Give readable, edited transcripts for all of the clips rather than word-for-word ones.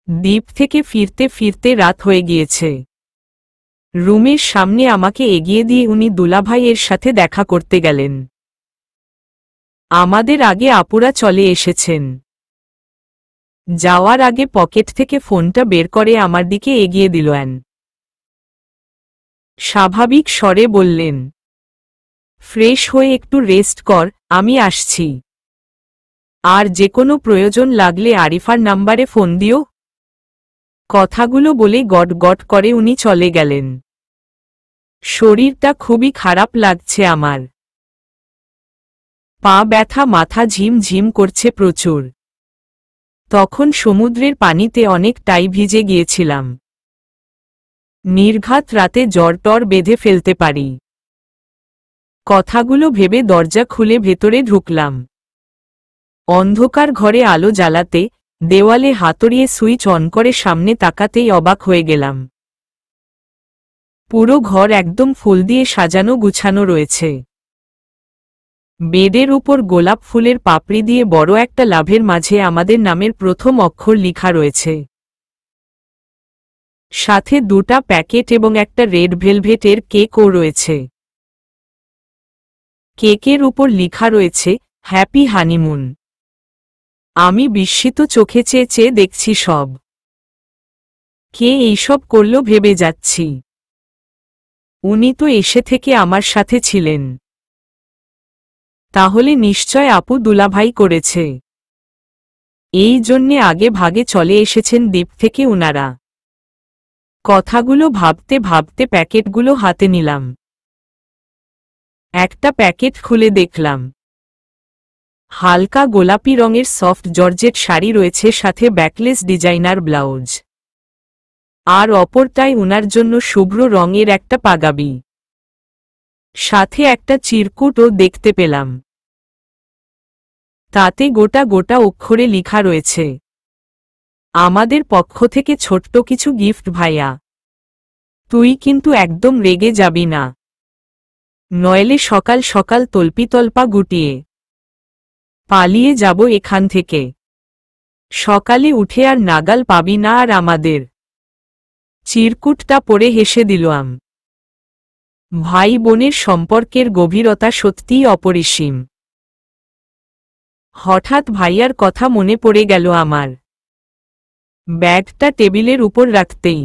দ্বীপ থেকে ফিরতে ফিরতে রাত হয়ে গিয়েছে। রুমের সামনে আমাকে এগিয়ে দিয়ে উনি দুলাভাইয়ের সাথে দেখা করতে গেলেন। আমাদের আগে আপুরা চলে এসেছেন। যাওয়ার আগে পকেট থেকে ফোনটা বের করে আমার দিকে এগিয়ে দিলেন। স্বাভাবিক স্বরে বললেন, ফ্রেশ হয়ে একটু রেস্ট কর, আমি আসছি। আর যে কোনো প্রয়োজন লাগলে আরিফার নাম্বারে ফোন দিও। কথাগুলো বলে গট গট করে উনি চলে গেলেন। শরীরটা খুবই খারাপ লাগছে আমার। পা ব্যথা, মাথা ঝিম ঝিম করছে প্রচুর। তখন সমুদ্রের পানিতে অনেকটাই ভিজে গিয়েছিলাম। নির্ঘাত রাতে জ্বর-টর বেঁধে ফেলতে পারি। কথাগুলো ভেবে দরজা খুলে ভেতরে ঢুকলাম। অন্ধকার ঘরে আলো জ্বালাতে, দেওয়ালে হাতড়িয়ে সুইচ অন করে সামনে তাকাতেই অবাক হয়ে গেলাম। পুরো ঘর একদম ফুল দিয়ে সাজানো গুছানো রয়েছে। বেডের উপর গোলাপ ফুলের পাপড়ি দিয়ে বড় একটা লাভের মাঝে আমাদের নামের প্রথম অক্ষর লেখা রয়েছে। সাথে দুটা প্যাকেট এবং একটা রেড ভেলভেটের কেকও রয়েছে। কেকের উপর লেখা রয়েছে হ্যাপি হানিমুন। আমি বিস্মিত চোখে চেয়ে চেয়ে দেখছি সব। কে এইসব করল ভেবে যাচ্ছি। উনি তো এসে থেকে আমার সাথে ছিলেন। তাহলে নিশ্চয় আপু দুলাভাই করেছে। এই জন্যে আগে ভাগে চলে এসেছেন দ্বীপ থেকে উনারা। কথাগুলো ভাবতে ভাবতে প্যাকেটগুলো হাতে নিলাম। একটা প্যাকেট খুলে দেখলাম হালকা গোলাপি রঙের সফট জর্জেট শাড়ি রয়েছে, সাথে ব্যাকলেস ডিজাইনার ব্লাউজ। আর অপরটায় উনার জন্য শুভ্র রঙের একটা পাগাবি। সাথে একটা চিরকুটও দেখতে পেলাম। তাতে গোটা গোটা অক্ষরে লেখা রয়েছে, আমাদের পক্ষ থেকে ছোট্ট কিছু গিফট ভাইয়া। তুই কিন্তু একদম রেগে যাবি না, নইলে সকাল সকাল তল্পিতল্পা গুটিয়ে পালিয়ে যাব এখান থেকে। সকালে উঠে আর নাগাল পাবি না আর আমাদের। চিরকুটটা পড়ে হেসে দিলাম। ভাই বোনের সম্পর্কের গভীরতা সত্যিই অপরিসীম। হঠাৎ ভাইয়ার কথা মনে পড়ে গেল আমার। ব্যাগটা টেবিলের উপর রাখতেই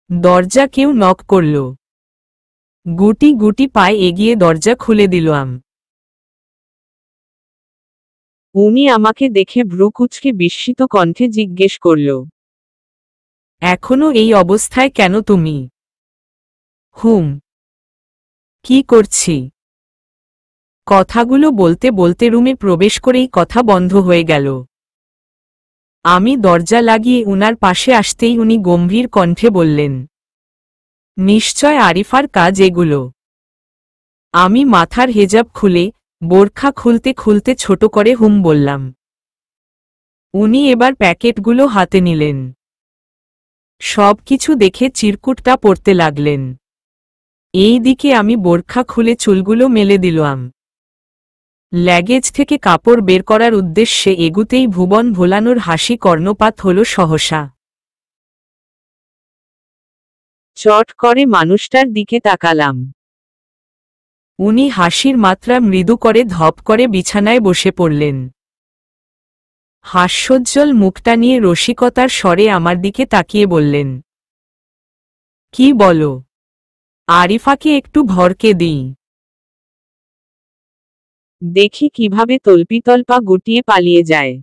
দরজা কেউ নক করল। গুটি গুটি পায়ে এগিয়ে দরজা খুলে দিলাম। উনি আমাকে দেখে ভ্রু কুঁচকে বিস্মিত কণ্ঠে জিজ্ঞেস করল, এখনো এই অবস্থায় কেন তুমি? কি করছি? কথাগুলো বলতে বলতে রুমে প্রবেশ করেই কথা বন্ধ হয়ে গেল। আমি দরজা লাগিয়ে উনার পাশে আসতেই উনি গম্ভীর কণ্ঠে বললেন, নিশ্চয় আরিফার কাজ এগুলো। আমি মাথার হেজাব খুলে বোরখা খুলতে খুলতে ছোট করে বললাম। উনি এবার প্যাকেটগুলো হাতে নিলেন। সব কিছু দেখে চিরকুটটা পড়তে লাগলেন। এই দিকে আমি বোরখা খুলে চুলগুলো মেলে দিলাম। ল্যাগেজ থেকে কাপড় বের করার উদ্দেশ্যে এগুতেই ভুবন ভোলানোর হাসি কর্ণপাত হল সহসা। চট করে মানুষটার দিকে তাকালাম। উনি হাসির মাত্রা মৃদু করে ধপ করে বিছানায় বসে পড়লেন। হাস্যোজ্জ্বল মুখটা নিয়ে রসিকতার স্বরে আমার দিকে তাকিয়ে বললেন, কি বলো? আরিফাকে একটু ভরকে দিই, দেখি কিভাবে তল্পিতল্পা গুটিয়ে পালিয়ে যায়।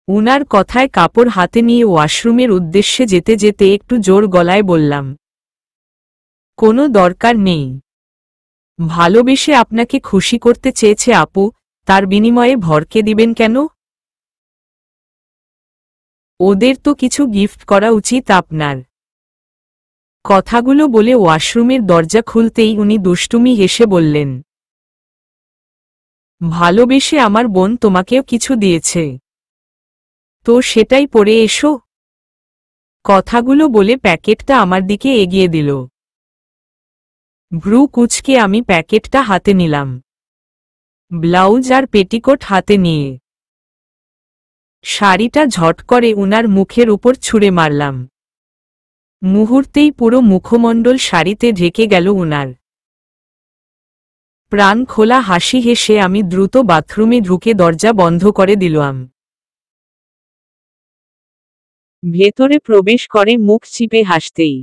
উনার কথায় কাপড় হাতে নিয়ে ওয়াশরুমের উদ্দেশ্যে যেতে যেতে একটু জোর গলায় বললাম, কোনো দরকার নেই। ভালোবেসে আপনাকে খুশি করতে চেয়েছে আপু, তার বিনিময়ে ভরকে দিবেন কেন? ওদের তো কিছু গিফট করা উচিত আপনার। কথাগুলো বলে ওয়াশরুমের দরজা খুলতেই উনি দুষ্টুমি হেসে বললেন, ভালোবেসে আমার বোন তোমাকেও কিছু দিয়েছে, তো সেটাই পরে এসো। কথাগুলো বলে প্যাকেটটা আমার দিকে এগিয়ে দিল। ভ্রু কুঁচকে আমি প্যাকেটটা হাতে নিলাম। ব্লাউজ আর পেটিকোট হাতে নিয়ে শাড়িটা ঝট করে উনার মুখের উপর ছুঁড়ে মারলাম। মুহূর্তেই পুরো মুখমণ্ডল শাড়িতে ঢেকে গেল উনার। প্রাণ খোলা হাসি হেসে আমি দ্রুত বাথরুমে ঢুকে দরজা বন্ধ করে দিলাম। ভেতরে প্রবেশ করে মুখ চিপে হাসতেই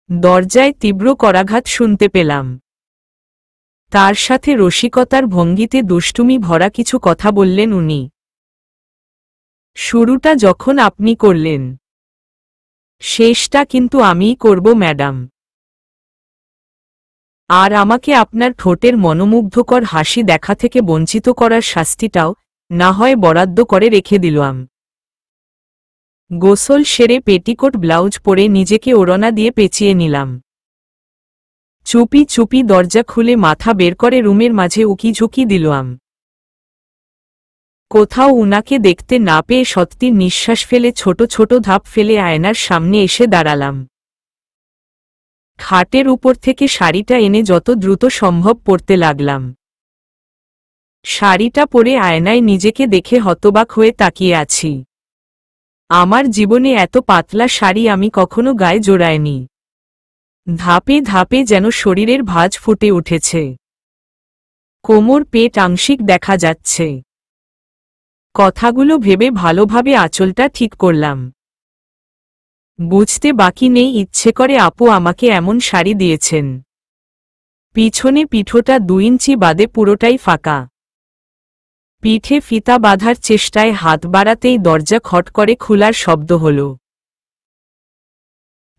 দরজায় তীব্র করাঘাত শুনতে পেলাম। তার সাথে রসিকতার ভঙ্গিতে দুষ্টুমি ভরা কিছু কথা বললেন উনি। শুরুটা যখন আপনি করলেন, শেষটা কিন্তু আমিই করব ম্যাডাম। আর আমাকে আপনার ঠোঁটের মনোমুগ্ধকর হাসি দেখা থেকে বঞ্চিত করার শাস্তিটাও না হয় বরাদ্দ করে রেখে দিলাম। গোসল সেরে পেটিকোট ব্লাউজ পরে নিজেকে ওড়না দিয়ে পেঁচিয়ে নিলাম। চুপি চুপি দরজা খুলে মাথা বের করে রুমের মাঝে উকিঝুঁকি দিলাম। কোথাও উনাকে দেখতে না পেয়ে সত্যির নিঃশ্বাস ফেলে ছোট ছোট ধাপ ফেলে আয়নার সামনে এসে দাঁড়ালাম। খাটের উপর থেকে শাড়িটা এনে যত দ্রুত সম্ভব পরতে লাগলাম। শাড়িটা পরে আয়নায় নিজেকে দেখে হতবাক হয়ে তাকিয়ে আছি। আমার জীবনে এত পাতলা শাড়ি আমি কখনো গায়ে জোড়াইনি। ধাপে ধাপে যেন শরীরের ভাঁজ ফুটে উঠেছে। কোমর পেট আংশিক দেখা যাচ্ছে। কথাগুলো ভেবে ভালোভাবে আঁচলটা ঠিক করলাম। বুঝতে বাকি নেই ইচ্ছে করে আপু আমাকে এমন শাড়ি দিয়েছেন। পিছনে পিঠোটা 2 ইঞ্চি বাদে পুরোটাই ফাঁকা। পিঠে ফিতা বাঁধার চেষ্টায় হাত বাড়াতেই দরজা খট করে খোলার শব্দ হল।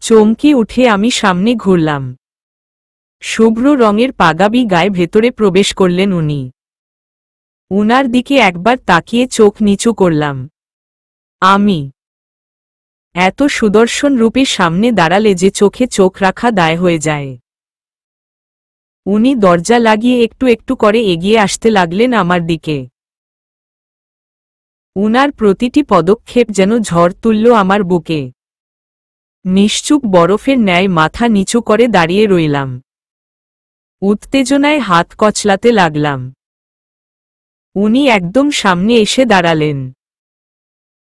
চমকে উঠে আমি সামনে ঘুরলাম। শুভ্র রঙের পাগাবি গায়ে ভেতরে প্রবেশ করলেন উনি। উনার দিকে একবার তাকিয়ে চোখ নিচু করলাম। আমি এত সুদর্শন রূপে সামনে দাঁড়ালে যে চোখে চোখ রাখা দায় হয়ে যায়। উনি দরজা লাগিয়ে একটু একটু করে এগিয়ে আসতে লাগলেন আমার দিকে। উনার প্রতিটি পদক্ষেপ যেন ঝড় তুলল আমার বুকে। নিশ্চুপ বরফের ন্যায় মাথা নিচু করে দাঁড়িয়ে রইলাম। উত্তেজনায় হাত কচলাতে লাগলাম। উনি একদম সামনে এসে দাঁড়ালেন।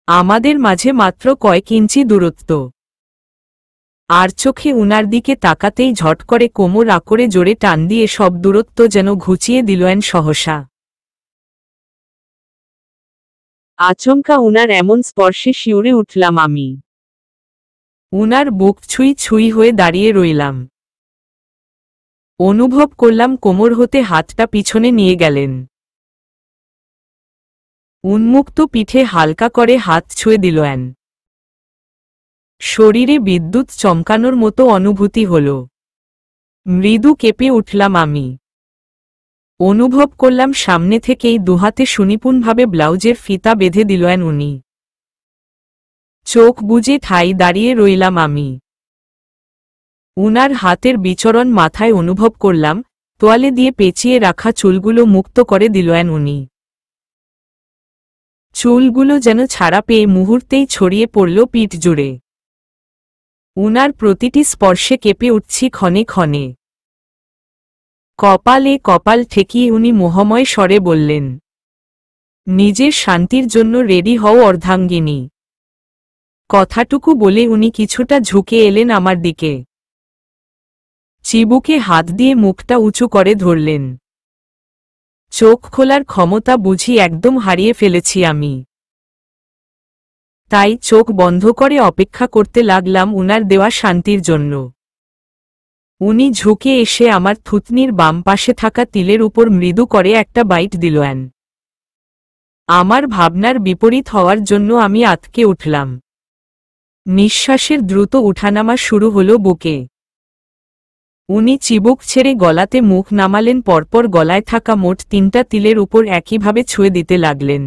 আমাদের মাঝে মাত্র কয়েক ইঞ্চি দূরত্ব। আর চোখে উনার দিকে তাকাতেই ঝট করে কোমর আঁকড়ে জোরে টান দিয়ে সব দূরত্ব যেন ঘুচিয়ে দিলেন সহসা। আচমকা উনার এমন স্পর্শে শিউরে উঠলাম আমি। উনার বুক ছুঁই ছুঁই হয়ে দাঁড়িয়ে রইলাম। অনুভব করলাম কোমর হতে হাতটা পিছনে নিয়ে গেলেন। উন্মুক্ত পিঠে হালকা করে হাত ছুঁয়ে দিলেন। শরীরে বিদ্যুৎ চমকানোর মতো অনুভূতি হল। মৃদু কেঁপে উঠলাম আমি। অনুভব করলাম সামনে থেকেই দুহাতে সুনিপুণভাবে ব্লাউজের ফিতা বেঁধে দিলেন উনি। চোখ বুজে ঠাই দাঁড়িয়ে রইলাম আমি। উনার হাতের বিচরণ মাথায় অনুভব করলাম, তোয়ালে দিয়ে পেঁচিয়ে রাখা চুলগুলো মুক্ত করে দিলেন উনি। চুলগুলো যেন ছাড়া পেয়ে মুহূর্তেই ছড়িয়ে পড়ল পিঠ জুড়ে। উনার প্রতিটি স্পর্শে কেঁপে উঠছি ক্ষণে ক্ষণে। কপালে কপাল ঠেকিয়ে উনি মোহময় স্বরে বললেন, নিজের শান্তির জন্য রেডি হও অর্ধাঙ্গিনী। কথাটুকু বলে উনি কিছুটা ঝুঁকে এলেন আমার দিকে। চিবুকে হাত দিয়ে মুখটা উঁচু করে ধরলেন। চোখ খোলার ক্ষমতা বুঝি একদম হারিয়ে ফেলেছি আমি। তাই চোখ বন্ধ করে অপেক্ষা করতে লাগলাম উনার দেওয়া শান্তির জন্য। উনি ঝুঁকে এসে আমার থুতনির বাম পাশে থাকা তিলের উপর মৃদু করে একটা বাইট দিলেন। আমার ভাবনার বিপরীত হওয়ার জন্য আমি আঁতকে উঠলাম। নিঃশ্বাসের দ্রুত উঠানামা শুরু হলো বুকে। উনি চিবুক ছেড়ে গলাতে মুখ নামালেন, পরপর গলায় থাকা মোট 3টা তিলের উপর একইভাবে ছুঁয়ে দিতে লাগলেন।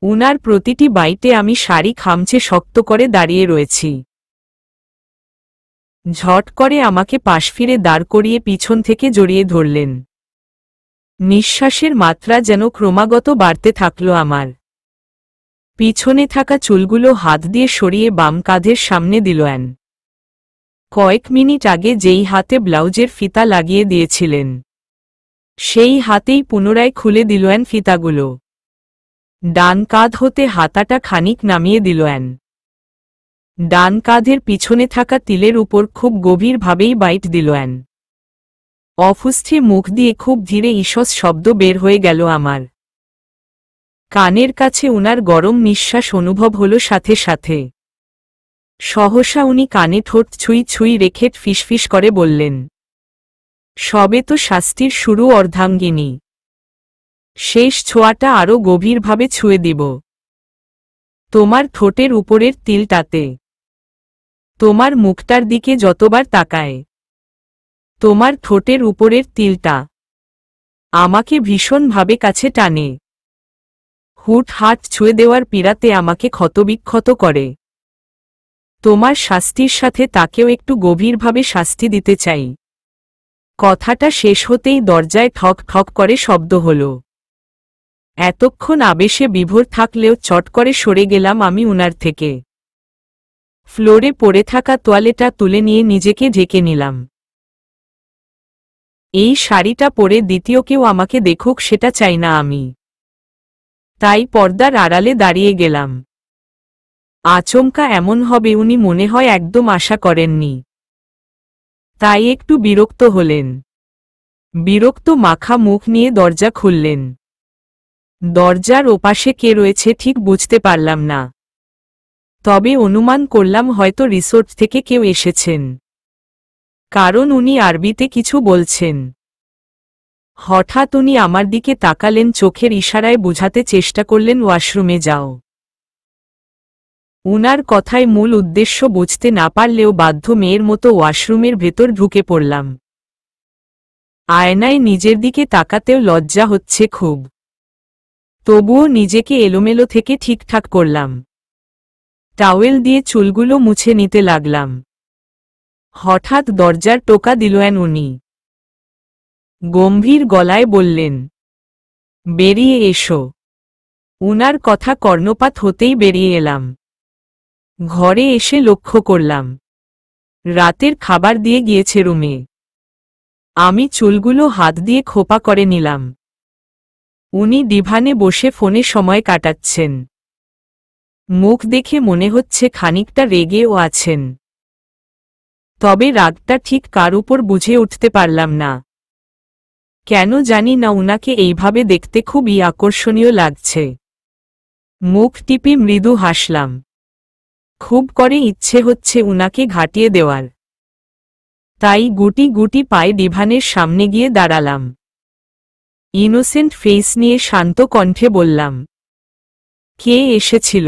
উনার প্রতিটি বাইটে আমি শাড়ি খামচে শক্ত করে দাঁড়িয়ে রয়েছি। ঝট করে আমাকে পাশ ফিরে দাঁড় করিয়ে পিছন থেকে জড়িয়ে ধরলেন। নিঃশ্বাসের মাত্রা যেন ক্রমাগত বাড়তে থাকল আমার। পিছনে থাকা চুলগুলো হাত দিয়ে সরিয়ে বাম কাঁধের সামনে দিলেন। কয়েক মিনিট আগে যেই হাতে ব্লাউজের ফিতা লাগিয়ে দিয়েছিলেন, সেই হাতেই পুনরায় খুলে দিলেন ফিতাগুলো। ডান কাঁধ হতে হাতাটা খানিক নামিয়ে দিল। ডান কাঁধের পিছনে থাকা তিলের উপর খুব গভীরভাবেই বাইট দিল। অফুস্থে মুখ দিয়ে খুব ধীরে ঈষৎ শব্দ বের হয়ে গেল আমার। কানের কাছে উনার গরম নিঃশ্বাস অনুভব হল সাথে সাথে। সহসা উনি কানে ঠোঁট ছুঁই ছুঁই রেখে ফিসফিস করে বললেন, সবে তো শাস্তির শুরু অর্ধাঙ্গিনী। শেষ ছোঁয়াটা আরও গভীরভাবে ছুঁয়ে দিব। তোমার ঠোঁটের উপরের তিলটাতে। তোমার মুখটার দিকে যতবার তাকায়। তোমার ঠোঁটের উপরের তিলটা আমাকে ভীষণভাবে কাছে টানে। হুট হাট ছুঁয়ে দেওয়ার পীড়াতে আমাকে ক্ষতবিক্ষত করে। তোমার শাস্তির সাথে তাকেও একটু গভীরভাবে শাস্তি দিতে চাই। কথাটা শেষ হতেই দরজায় ঠক ঠক করে শব্দ হল। এতক্ষণ আবেশে বিভোর থাকলেও চট করে সরে গেলাম আমি উনার থেকে। ফ্লোরে পড়ে থাকা তোয়ালেটা তুলে নিয়ে নিজেকে ঢেকে নিলাম। এই শাড়িটা পরে দ্বিতীয় কেউ আমাকে দেখুক সেটা চাই না আমি। তাই পর্দার আড়ালে দাঁড়িয়ে গেলাম। আচমকা এমন হবে উনি মনে হয় একদম আশা করেননি। তাই একটু বিরক্ত হলেন। বিরক্ত মাখা মুখ নিয়ে দরজা খুললেন। দরজার ওপাশে কে রয়েছে ঠিক বুঝতে পারলাম না, তবে অনুমান করলাম হয়তো রিসোর্ট থেকে কেউ এসেছেন, কারণ উনি আরবিতে কিছু বলছেন। হঠাৎ উনি আমার দিকে তাকালেন, চোখের ইশারায় বোঝাতে চেষ্টা করলেন ওয়াশরুমে যাও। উনার কথায় মূল উদ্দেশ্য বুঝতে না পারলেও বাধ্য মেয়ের মতো ওয়াশরুমের ভেতর ঢুকে পড়লাম। আয়নায় নিজের দিকে তাকাতেও লজ্জা হচ্ছে খুব। তবুও নিজেকে এলোমেলো থেকে ঠিকঠাক করলাম। টাওয়েল দিয়ে চুলগুলো মুছে নিতে লাগলাম। হঠাৎ দরজার টোকা দিলেন উনি। গম্ভীর গলায় বললেন, বেরিয়ে এসো। উনার কথা কর্ণপাত হতেই বেরিয়ে এলাম। ঘরে এসে লক্ষ্য করলাম রাতের খাবার দিয়ে গিয়েছে রুমে। আমি চুলগুলো হাত দিয়ে খোপা করে নিলাম। উনি ডিভানে বসে ফোনে সময় কাটাচ্ছেন। মুখ দেখে মনে হচ্ছে খানিকটা রেগেও আছেন, তবে রাগটা ঠিক কার উপর বুঝে উঠতে পারলাম না। কেন জানি না উনাকে এইভাবে দেখতে খুবই আকর্ষণীয় লাগছে। মুখ টিপে মৃদু হাসলাম। খুব করে ইচ্ছে হচ্ছে উনাকে ঘাটিয়ে দেওয়ার। তাই গুটি গুটি পায়ে ডিভানের সামনে গিয়ে দাঁড়ালাম। ইনোসেন্ট ফেস নিয়ে শান্ত কণ্ঠে বললাম, কে এসেছিল?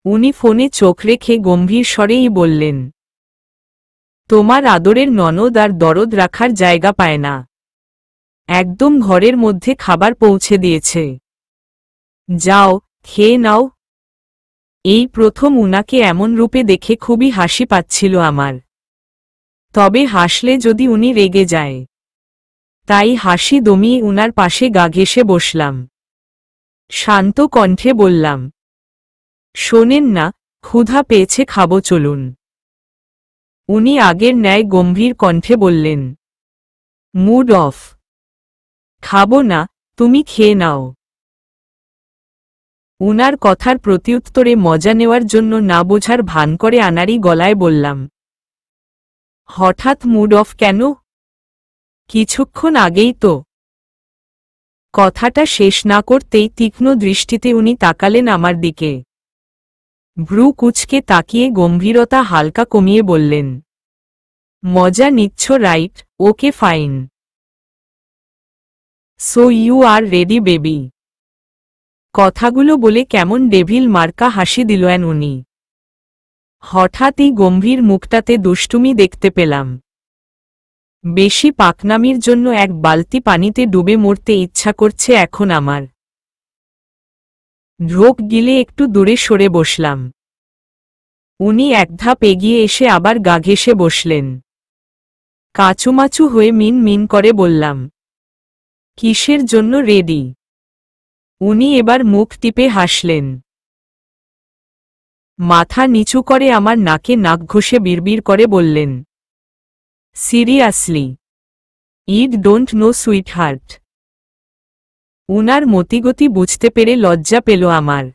উনি ফোনে চোখ রেখে গম্ভীর স্বরেই বললেন, তোমার আদরের ননদ আর দরদ রাখার জায়গা পায় না। একদম ঘরের মধ্যে খাবার পৌঁছে দিয়েছে। যাও, খেয়ে নাও। এই প্রথম উনাকে এমন রূপে দেখে খুবই হাসি পাচ্ছিল আমার। তবে হাসলে যদি উনি রেগে যায়, তাই হাসি দমিয়ে উনার পাশে গা ঘেঁষে বসলাম। শান্ত কণ্ঠে বললাম, শোনেন না, ক্ষুধা পেয়েছে, খাবো, চলুন। উনি আগের ন্যায় গম্ভীর কণ্ঠে বললেন, মুড অফ। খাবো না, তুমি খেয়ে নাও। উনার কথার প্রত্যুত্তরে মজা নেওয়ার জন্য না বোঝার ভান করে আনাড়ি গলায় বললাম, হঠাৎ মুড অফ কেন? কিছুক্ষণ আগেই তো। কথাটা শেষ না করতেই তীক্ষ্ণ দৃষ্টিতে উনি তাকালেন আমার দিকে। ভ্রু কুঁচকে তাকিয়ে গম্ভীরতা হালকা কমিয়ে বললেন, মজা নিচ্ছ right? Okay fine. So you are ready baby. কথাগুলো বলে কেমন ডেভিল মার্কা হাসি দিলেন উনি। হঠাৎই গম্ভীর মুখটাতে দুষ্টুমি দেখতে পেলাম। বেশি পাকনামির জন্য এক বালতি পানিতে ডুবে মরতে ইচ্ছা করছে এখন আমার। ঢোক গিলে একটু দূরে সরে বসলাম। উনি এক ধাপ এগিয়ে এসে আবার গা ঘেঁষে বসলেন। কাচুমাচু হয়ে মিন মিন করে বললাম, কিসের জন্য রেডি? উনি এবার মুখ টিপে হাসলেন। মাথা নিচু করে আমার নাকে নাক ঘষে বিড়বিড় করে বললেন, seriously? I'd don't know sweetheart. উনার মতিগতি বুঝতে পেরে লজ্জা পেল আমার।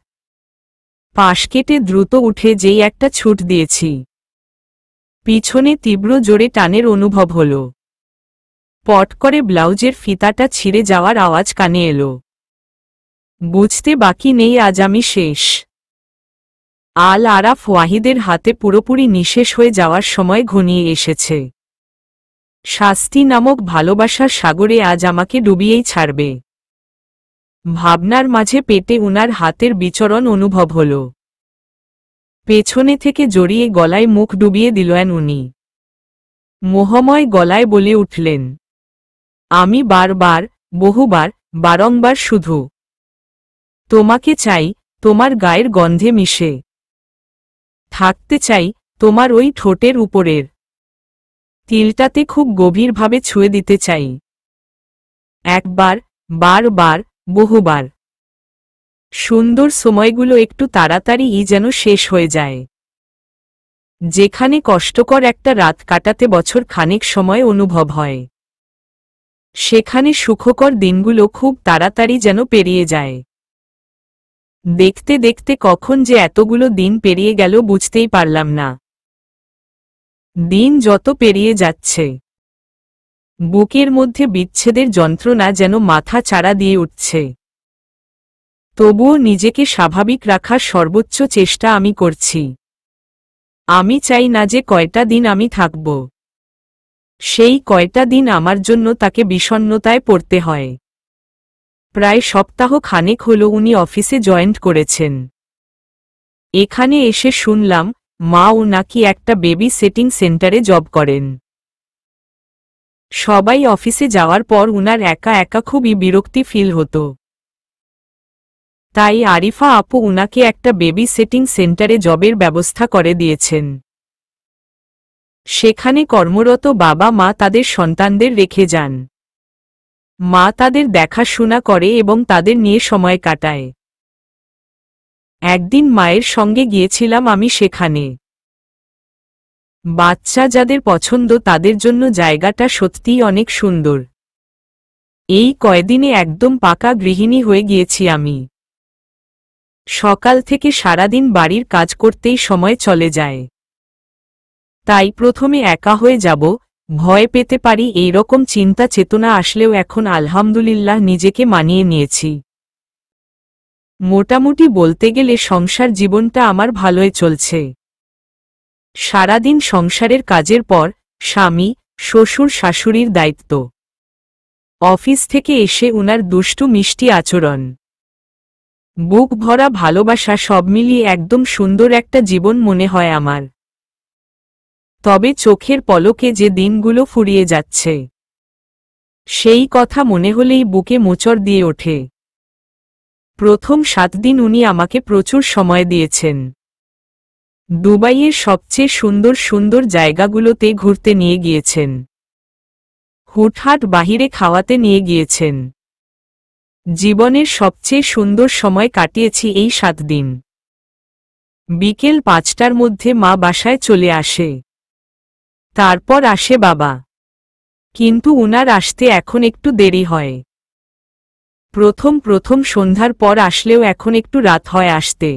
পাশ কেটে দ্রুত উঠে যেই একটা ছুট দিয়েছি। পিছনে তীব্র জোরে টানের অনুভব হল। পট করে ব্লাউজের ফিতাটা ছিঁড়ে যাওয়ার আওয়াজ কানে এলো। বুঝতে বাকি নেই আজ আমি শেষ। আল আরাফ ওয়াহিদের হাতে পুরোপুরি নিঃশেষ হয়ে যাওয়ার সময় ঘনিয়ে এসেছে। শাস্তি নামক ভালোবাসার সাগরে আজ আমাকে ডুবিয়েই ছাড়বে। ভাবনার মাঝে পেটে উনার হাতের বিচরণ অনুভব হল। পেছনে থেকে জড়িয়ে গলায় মুখ ডুবিয়ে দিলেন উনি। মোহময় গলায় বলে উঠলেন, আমি বারবার, বহুবার, বারংবার শুধু তোমাকে চাই, তোমার গায়ের গন্ধে মিশে থাকতে চাই, তোমার ওই ঠোঁটের উপরের তিলটাতে খুব গভীরভাবে ছুঁয়ে দিতে চাই। একবার, বারবার, বহুবার। সুন্দর সময়গুলো একটু তাড়াতাড়িই যেন শেষ হয়ে যায়। যেখানে কষ্টকর একটা রাত কাটাতে বছর খানেক সময় অনুভব হয়, সেখানে সুখকর দিনগুলো খুব তাড়াতাড়ি যেন পেরিয়ে যায়। দেখতে দেখতে কখন যে এতগুলো দিন পেরিয়ে গেল বুঝতেই পারলাম না। দিন যত পেরিয়ে যাচ্ছে, বুকের মধ্যে বিচ্ছেদের যন্ত্রণা যেন মাথা চাড়া দিয়ে উঠছে। তবুও নিজেকে স্বাভাবিক রাখার সর্বোচ্চ চেষ্টা আমি করছি। আমি চাই না যে কয়টা দিন আমি থাকব, সেই কয়টা দিন আমার জন্য তাকে বিষণ্ণতায় পড়তে হয়। প্রায় সপ্তাহ খানেক হল উনি অফিসে জয়েন্ট করেছেন। এখানে এসে শুনলাম মাও নাকি একটা বেবি সেটিং সেন্টারে জব করেন। সবাই অফিসে যাওয়ার পর উনার একা একা খুবই বিরক্তি ফিল হতো। তাই আরিফা আপু উনাকে একটা বেবি সেটিং সেন্টারে জবের ব্যবস্থা করে দিয়েছেন। সেখানে কর্মরত বাবা মা তাদের সন্তানদের রেখে যান। মা তাদের দেখাশোনা করে এবং তাদের নিয়ে সময় কাটায়। একদিন মায়ের সঙ্গে গিয়েছিলাম আমি সেখানে। বাচ্চা যাদের পছন্দ তাদের জন্য জায়গাটা সত্যিই অনেক সুন্দর। এই কয়দিনে একদম পাকা গৃহিণী হয়ে গিয়েছি আমি। সকাল থেকে সারাদিন বাড়ির কাজ করতেই সময় চলে যায়। তাই প্রথমে একা হয়ে যাব, ভয় পেতে পারি, এই রকম চিন্তা চেতনা আসলেও এখন আলহামদুলিল্লাহ নিজেকে মানিয়ে নিয়েছি। মোটামুটি বলতে গেলে সংসার জীবনটা আমার ভালোই চলছে। সারাদিন সংসারের কাজের পর স্বামী, শ্বশুর শাশুড়ির দায়িত্ব, অফিস থেকে এসে উনার দুষ্টু মিষ্টি আচরণ, বুক ভরা ভালোবাসা, সব মিলিয়ে একদম সুন্দর একটা জীবন মনে হয় আমার। তবে চোখের পলকে যে দিনগুলো ফুরিয়ে যাচ্ছে, সেই কথা মনে হলেই বুকে মোচড় দিয়ে ওঠে। প্রথম 7 দিন উনি আমাকে প্রচুর সময় দিয়েছেন। দুবাইয়ের সবচেয়ে সুন্দর সুন্দর জায়গাগুলোতে ঘুরতে নিয়ে গিয়েছেন। হুটহাট বাহিরে খাওয়াতে নিয়ে গিয়েছেন। জীবনের সবচেয়ে সুন্দর সময় কাটিয়েছি এই 7 দিন। বিকেল 5টার মধ্যে মা বাসায় চলে আসে। তারপর আসে বাবা। কিন্তু উনার আসতে এখন একটু দেরি হয়। প্রথম সন্ধ্যার পর আসলেও এখন একটু রাত হয় আসতে।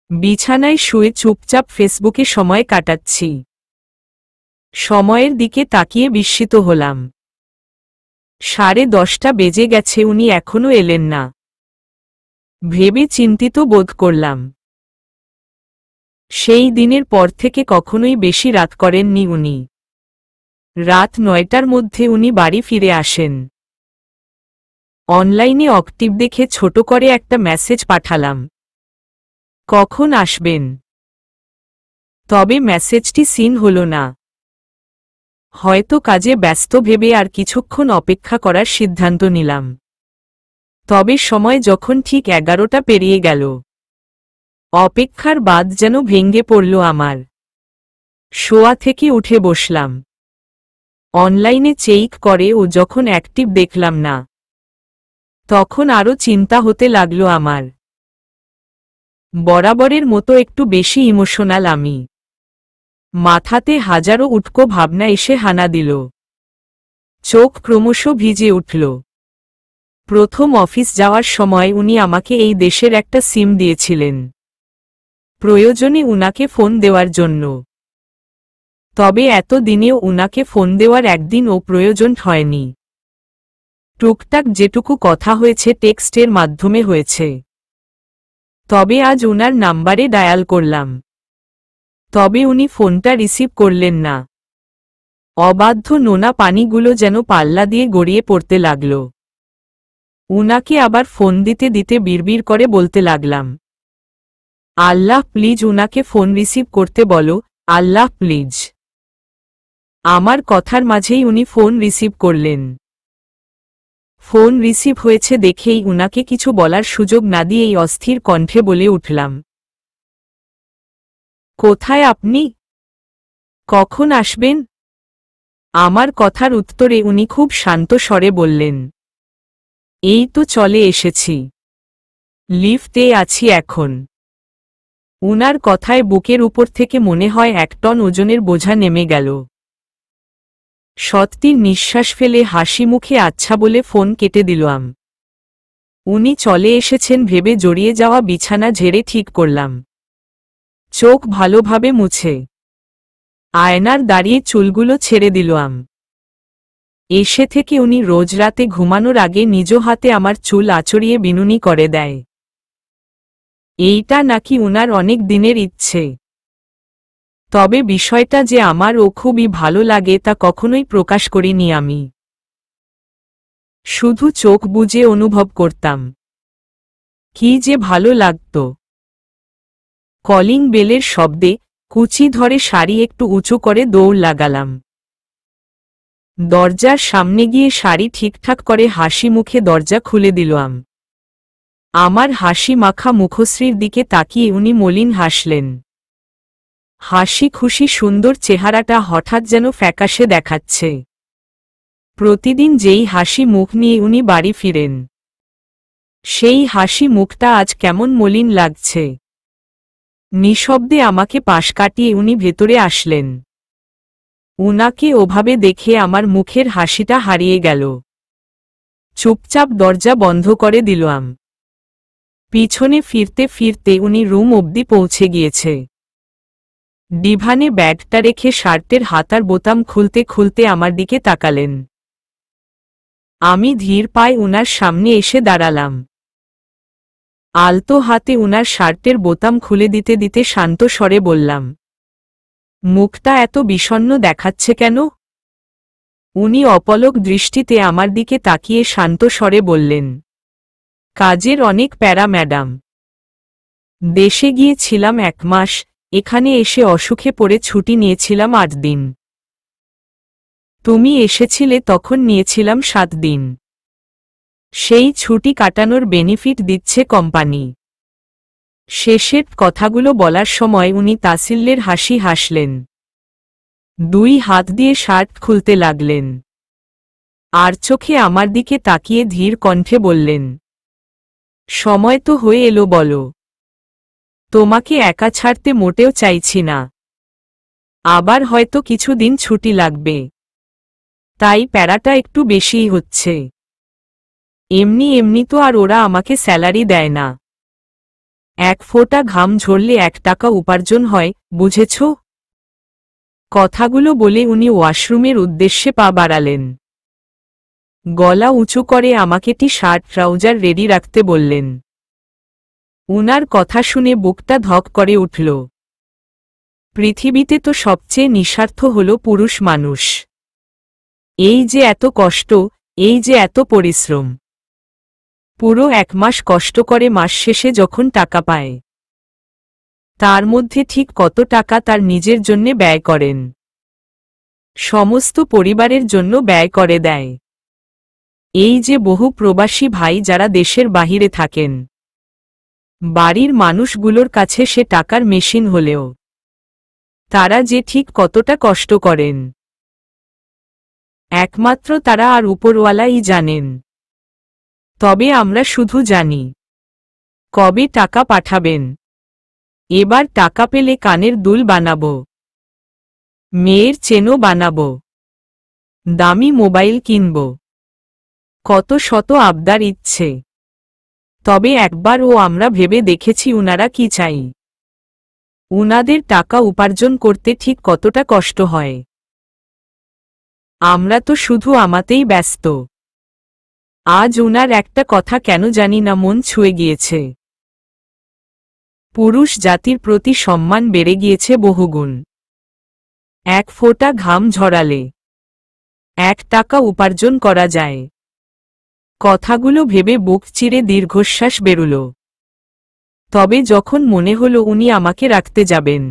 বিছানায় শুয়ে চুপচাপ ফেসবুকে সময় কাটাচ্ছি। সময়ের দিকে তাকিয়ে বিস্মিত হলাম। 10:30 বেজে গেছে, উনি এখনো এলেন না। ভেবে চিন্তিত বোধ করলাম। সেই দিনের পর থেকে কখনোই বেশি রাত করেননি উনি। রাত 9টার মধ্যে উনি বাড়ি ফিরে আসেন। অনলাইনে অ্যাক্টিভ দেখে ছোট করে একটা মেসেজ পাঠালাম, কখন আসবেন? তবে মেসেজটি সিন হল না। হয়তো কাজে ব্যস্ত ভেবে আর কিছুক্ষণ অপেক্ষা করার সিদ্ধান্ত নিলাম। তবে সময় যখন ঠিক 11টা পেরিয়ে গেল, অপেক্ষার বাদ যেন ভেঙে পড়ল আমার। শোয়া থেকে উঠে বসলাম। অনলাইনে চেক করে ও যখন অ্যাক্টিভ দেখলাম না, তখন আরও চিন্তা হতে লাগলো আমার। বরাবরের মতো একটু বেশি ইমোশনাল আমি। মাথাতে হাজারো উটকো ভাবনা এসে হানা দিল। চোখ ক্রমশ ভিজে উঠল। প্রথম অফিস যাওয়ার সময় উনি আমাকে এই দেশের একটা সিম দিয়েছিলেন প্রয়োজনে উনাকে ফোন দেওয়ার জন্য। তবে এত দিনেও উনাকে ফোন দেওয়ার একদিনও প্রয়োজন হয়নি। টুকটাক যেটুকু কথা হয়েছে টেক্সটের মাধ্যমে হয়েছে। তবে আজ উনার নাম্বারে ডায়াল করলাম, তবে উনি ফোনটা রিসিভ করলেন না। অবাধ্য নোনা পানিগুলো যেন পাল্লা দিয়ে গড়িয়ে পড়তে লাগল। উনাকে আবার ফোন দিতে দিতে বিড়বিড় করে বলতে লাগলাম, আল্লাহ প্লিজ উনাকে ফোন রিসিভ করতে বলো, আল্লাহ প্লিজ। আমার কথার মাঝেই উনি ফোন রিসিভ করলেন। ফোন রিসিভ হয়েছে দেখেই উনাকে কিছু বলার সুযোগ না দিয়েই অস্থির কণ্ঠে বলে উঠলাম, কোথায় আপনি? কখন আসবেন? আমার কথার উত্তরে উনি খুব শান্ত স্বরে বললেন, এই তো চলে এসেছি, লিফটে আছি এখন। উনার কথায় বুকের উপর থেকে মনে হয় 1 টন ওজনের বোঝা নেমে গেল। সত্যির নিঃশ্বাস ফেলে হাসি মুখে আচ্ছা বলে ফোন কেটে দিলাম। উনি চলে এসেছেন ভেবে জড়িয়ে যাওয়া বিছানা ঝেড়ে ঠিক করলাম, চোখ ভালোভাবে মুছে আয়নার দাঁড়িয়ে চুলগুলো ছেড়ে দিলাম। এসে থেকে উনি রোজ রাতে ঘুমানোর আগে নিজ হাতে আমার চুল আঁচড়িয়ে বিনুনি করে দেয়। এইটা নাকি উনার অনেক দিনের ইচ্ছে। তবে বিষয়টা যে আমার ও খুবই ভালো লাগে তা কখনোই প্রকাশ করিনি আমি। শুধু চোখ বুজে অনুভব করতাম, কি যে ভালো লাগত। কলিং বেলের শব্দে কুচি ধরে শাড়ি একটু উঁচু করে দৌড় লাগালাম। দরজার সামনে গিয়ে শাড়ি ঠিকঠাক করে হাসি মুখে দরজা খুলে দিলাম। আমার হাসি মাখা মুখশ্রীর দিকে তাকিয়ে উনি মলিন হাসলেন। হাসি খুশি সুন্দর চেহারাটা হঠাৎ যেন ফ্যাকাশে দেখাচ্ছে। প্রতিদিন যেই হাসি মুখ নিয়ে উনি বাড়ি ফিরেন, সেই হাসি মুখটা আজ কেমন মলিন লাগছে। নিঃশব্দে আমাকে পাশ কাটিয়ে উনি ভেতরে আসলেন। উনাকে ওভাবে দেখে আমার মুখের হাসিটা হারিয়ে গেল। চুপচাপ দরজা বন্ধ করে দিলাম। পিছনে ফিরতে ফিরতে উনি রুম অবধি পৌঁছে গিয়েছে। ডিভানে ব্যাগটা রেখে শার্টের হাতার বোতাম খুলতে খুলতে আমার দিকে তাকালেন। আমি ধীর পায়ে উনার সামনে এসে দাঁড়ালাম। আলতো হাতে উনার শার্টের বোতাম খুলে দিতে দিতে শান্ত স্বরে বললাম, মুখটা এত বিষণ্ণ দেখাচ্ছে কেন? উনি অপলক দৃষ্টিতে আমার দিকে তাকিয়ে শান্ত স্বরে বললেন, কাজের অনেক প্যারা ম্যাডাম। দেশে গিয়েছিলাম 1 মাস, এখানে এসে অসুখে পড়ে ছুটি নিয়েছিলাম 8 দিন। তুমি এসেছিলে তখন নিয়েছিলাম 7 দিন। সেই ছুটি কাটানোর বেনিফিট দিচ্ছে কোম্পানি। শেষের কথাগুলো বলার সময় উনি তাসিল্যের হাসি হাসলেন। 2 হাত দিয়ে শার্ট খুলতে লাগলেন। আর চোখে আমার দিকে তাকিয়ে ধীর কণ্ঠে বললেন, সময় তো হয়ে এলো বলো। তোমাকে একা ছাড়তে মোটেও চাইছি না। আবার হয়তো কিছুদিন ছুটি লাগবে, তাই প্যারাটা একটু বেশিই হচ্ছে। এমনি এমনি তো আর ওরা আমাকে স্যালারি দেয় না। 1 ফোঁটা ঘাম ঝরলে 1 টাকা উপার্জন হয়, বুঝেছ? কথাগুলো বলে উনি ওয়াশরুমের উদ্দেশ্যে পা বাড়ালেন। গলা উঁচু করে আমাকে টি-শার্ট ট্রাউজার রেডি রাখতে বললেন। উনার কথা শুনে বুকটা ধক করে উঠল। পৃথিবীতে তো সবচেয়ে নিঃস্বার্থ হল পুরুষ মানুষ। এই যে এত কষ্ট, এই যে এত পরিশ্রম। পুরো 1 মাস কষ্ট করে মাস শেষে যখন টাকা পায়, তার মধ্যে ঠিক কত টাকা তার নিজের জন্যে ব্যয় করেন, সমস্ত পরিবারের জন্য ব্যয় করে দেয়। এই যে বহু প্রবাসী ভাই যারা দেশের বাহিরে থাকেন, বাড়ির মানুষগুলোর কাছে সে টাকার মেশিন হলেও তারা যে ঠিক কতটা কষ্ট করেন, একমাত্র তারা আর উপরওয়ালাই জানেন। তবে আমরা শুধু জানি কবে টাকা পাঠাবেন। এবার টাকা পেলে কানের দুল বানাবো, মেয়ের চেনও বানাবো, দামি মোবাইল কিনব। কত শত আবদার ইচ্ছে। তবে একবার আমরা ভেবে দেখেছি উনারা কি চাই। উনাদের টাকা উপার্জন করতে ঠিক কতটা কষ্ট হয়। আমরা তো শুধু আমাতেই ব্যস্ত। আজ উনার একটা কথা কেন জানি না মন ছুঁয়ে গিয়েছে। পুরুষ জাতির প্রতি সম্মান বেড়ে গিয়েছে বহুগুণ। এক ফোঁটা ঘাম ঝরালে 1 টাকা উপার্জন করা যায়। কথাগুলো ভেবে বুক চিরে দীর্ঘশ্বাস বেরুল। তবে যখন মনে হলো উনি আমাকে রাখতে যাবেন,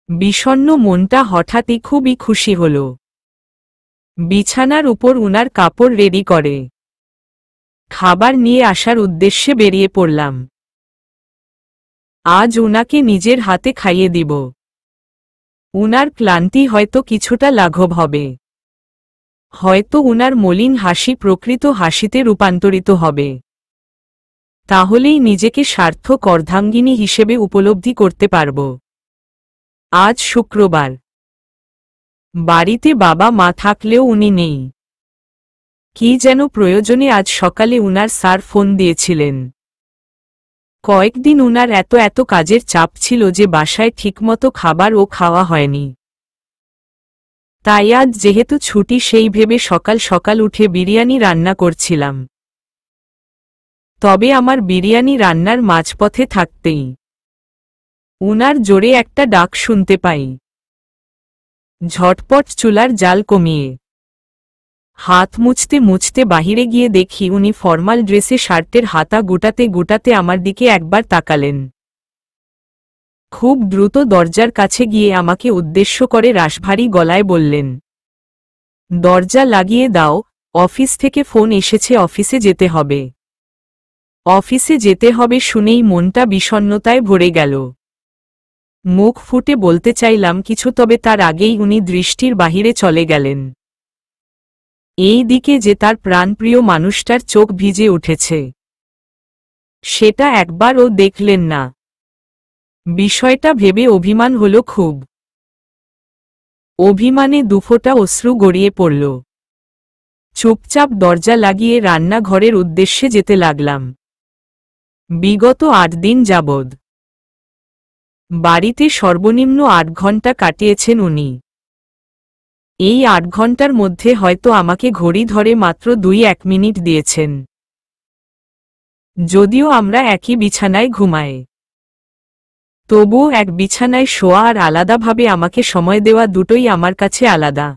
বিষণ্ণ মনটা হঠাৎই খুবই খুশি হল। বিছানার উপর উনার কাপড় রেডি করে খাবার নিয়ে আসার উদ্দেশ্যে বেরিয়ে পড়লাম। আজ উনাকে নিজের হাতে খাইয়ে দিব। উনার ক্লান্তি হয়তো কিছুটা লাঘব হবে। হয়তো উনার মলিন হাসি প্রকৃত হাসিতে রূপান্তরিত হবে। তাহলেই নিজেকে সার্থক অর্ধাঙ্গিনী হিসেবে উপলব্ধি করতে পারব। আজ শুক্রবার। বাড়িতে বাবা মা থাকলেও উনি নেই। কি যেন প্রয়োজনে আজ সকালে উনার স্যার ফোন দিয়েছিলেন। কয়েকদিন উনার এত কাজের চাপ ছিল যে বাসায় ঠিকমতো খাবার ও খাওয়া হয়নি। তাই আজ যেহেতু ছুটি সেই ভেবে সকাল সকাল উঠে বিরিয়ানি রান্না করছিলাম। তবে আমার বিরিয়ানি রান্নার মাঝপথে থাকতেই উনার জোরে একটা ডাক শুনতে পাই। ঝটপট চুলার জাল কমিয়ে হাত মুছতে মুছতে বাহিরে গিয়ে দেখি উনি ফর্মাল ড্রেসে শার্টের হাতা গুটাতে গুটাতে আমার দিকে একবার তাকালেন। খুব দ্রুত দরজার কাছে গিয়ে আমাকে উদ্দেশ্য করে রাশভারী গলায় বললেন, দরজা লাগিয়ে দাও, অফিস থেকে ফোন এসেছে, অফিসে যেতে হবে। অফিসে যেতে হবে শুনেই মনটা বিষণ্ণতায় ভরে গেল। মুখ ফুটে বলতে চাইলাম কিছু, তবে তার আগেই উনি দৃষ্টির বাহিরে চলে গেলেন। এই দিকে যে তার প্রাণপ্রিয় মানুষটার চোখ ভিজে উঠেছে, সেটা একবারও দেখলেন না। বিষয়টা ভেবে অভিমান হল খুব। অভিমানে দুফোঁটা অশ্রু গড়িয়ে পড়ল। চুপচাপ দরজা লাগিয়ে রান্নাঘরের উদ্দেশ্যে যেতে লাগলাম। বিগত 8 দিন যাবৎ বাড়িতে সর্বনিম্ন 8 ঘন্টা কাটিয়েছেন উনি। এই 8 ঘন্টার মধ্যে হয়তো আমাকে ঘড়ি ধরে মাত্র 2-1 মিনিট দিয়েছেন। যদিও আমরা একই বিছানায় ঘুমাই, তবুও এক বিছানায় শোয়া আর আলাদাভাবে আমাকে সময় দেওয়া দুটোই আমার কাছে আলাদা।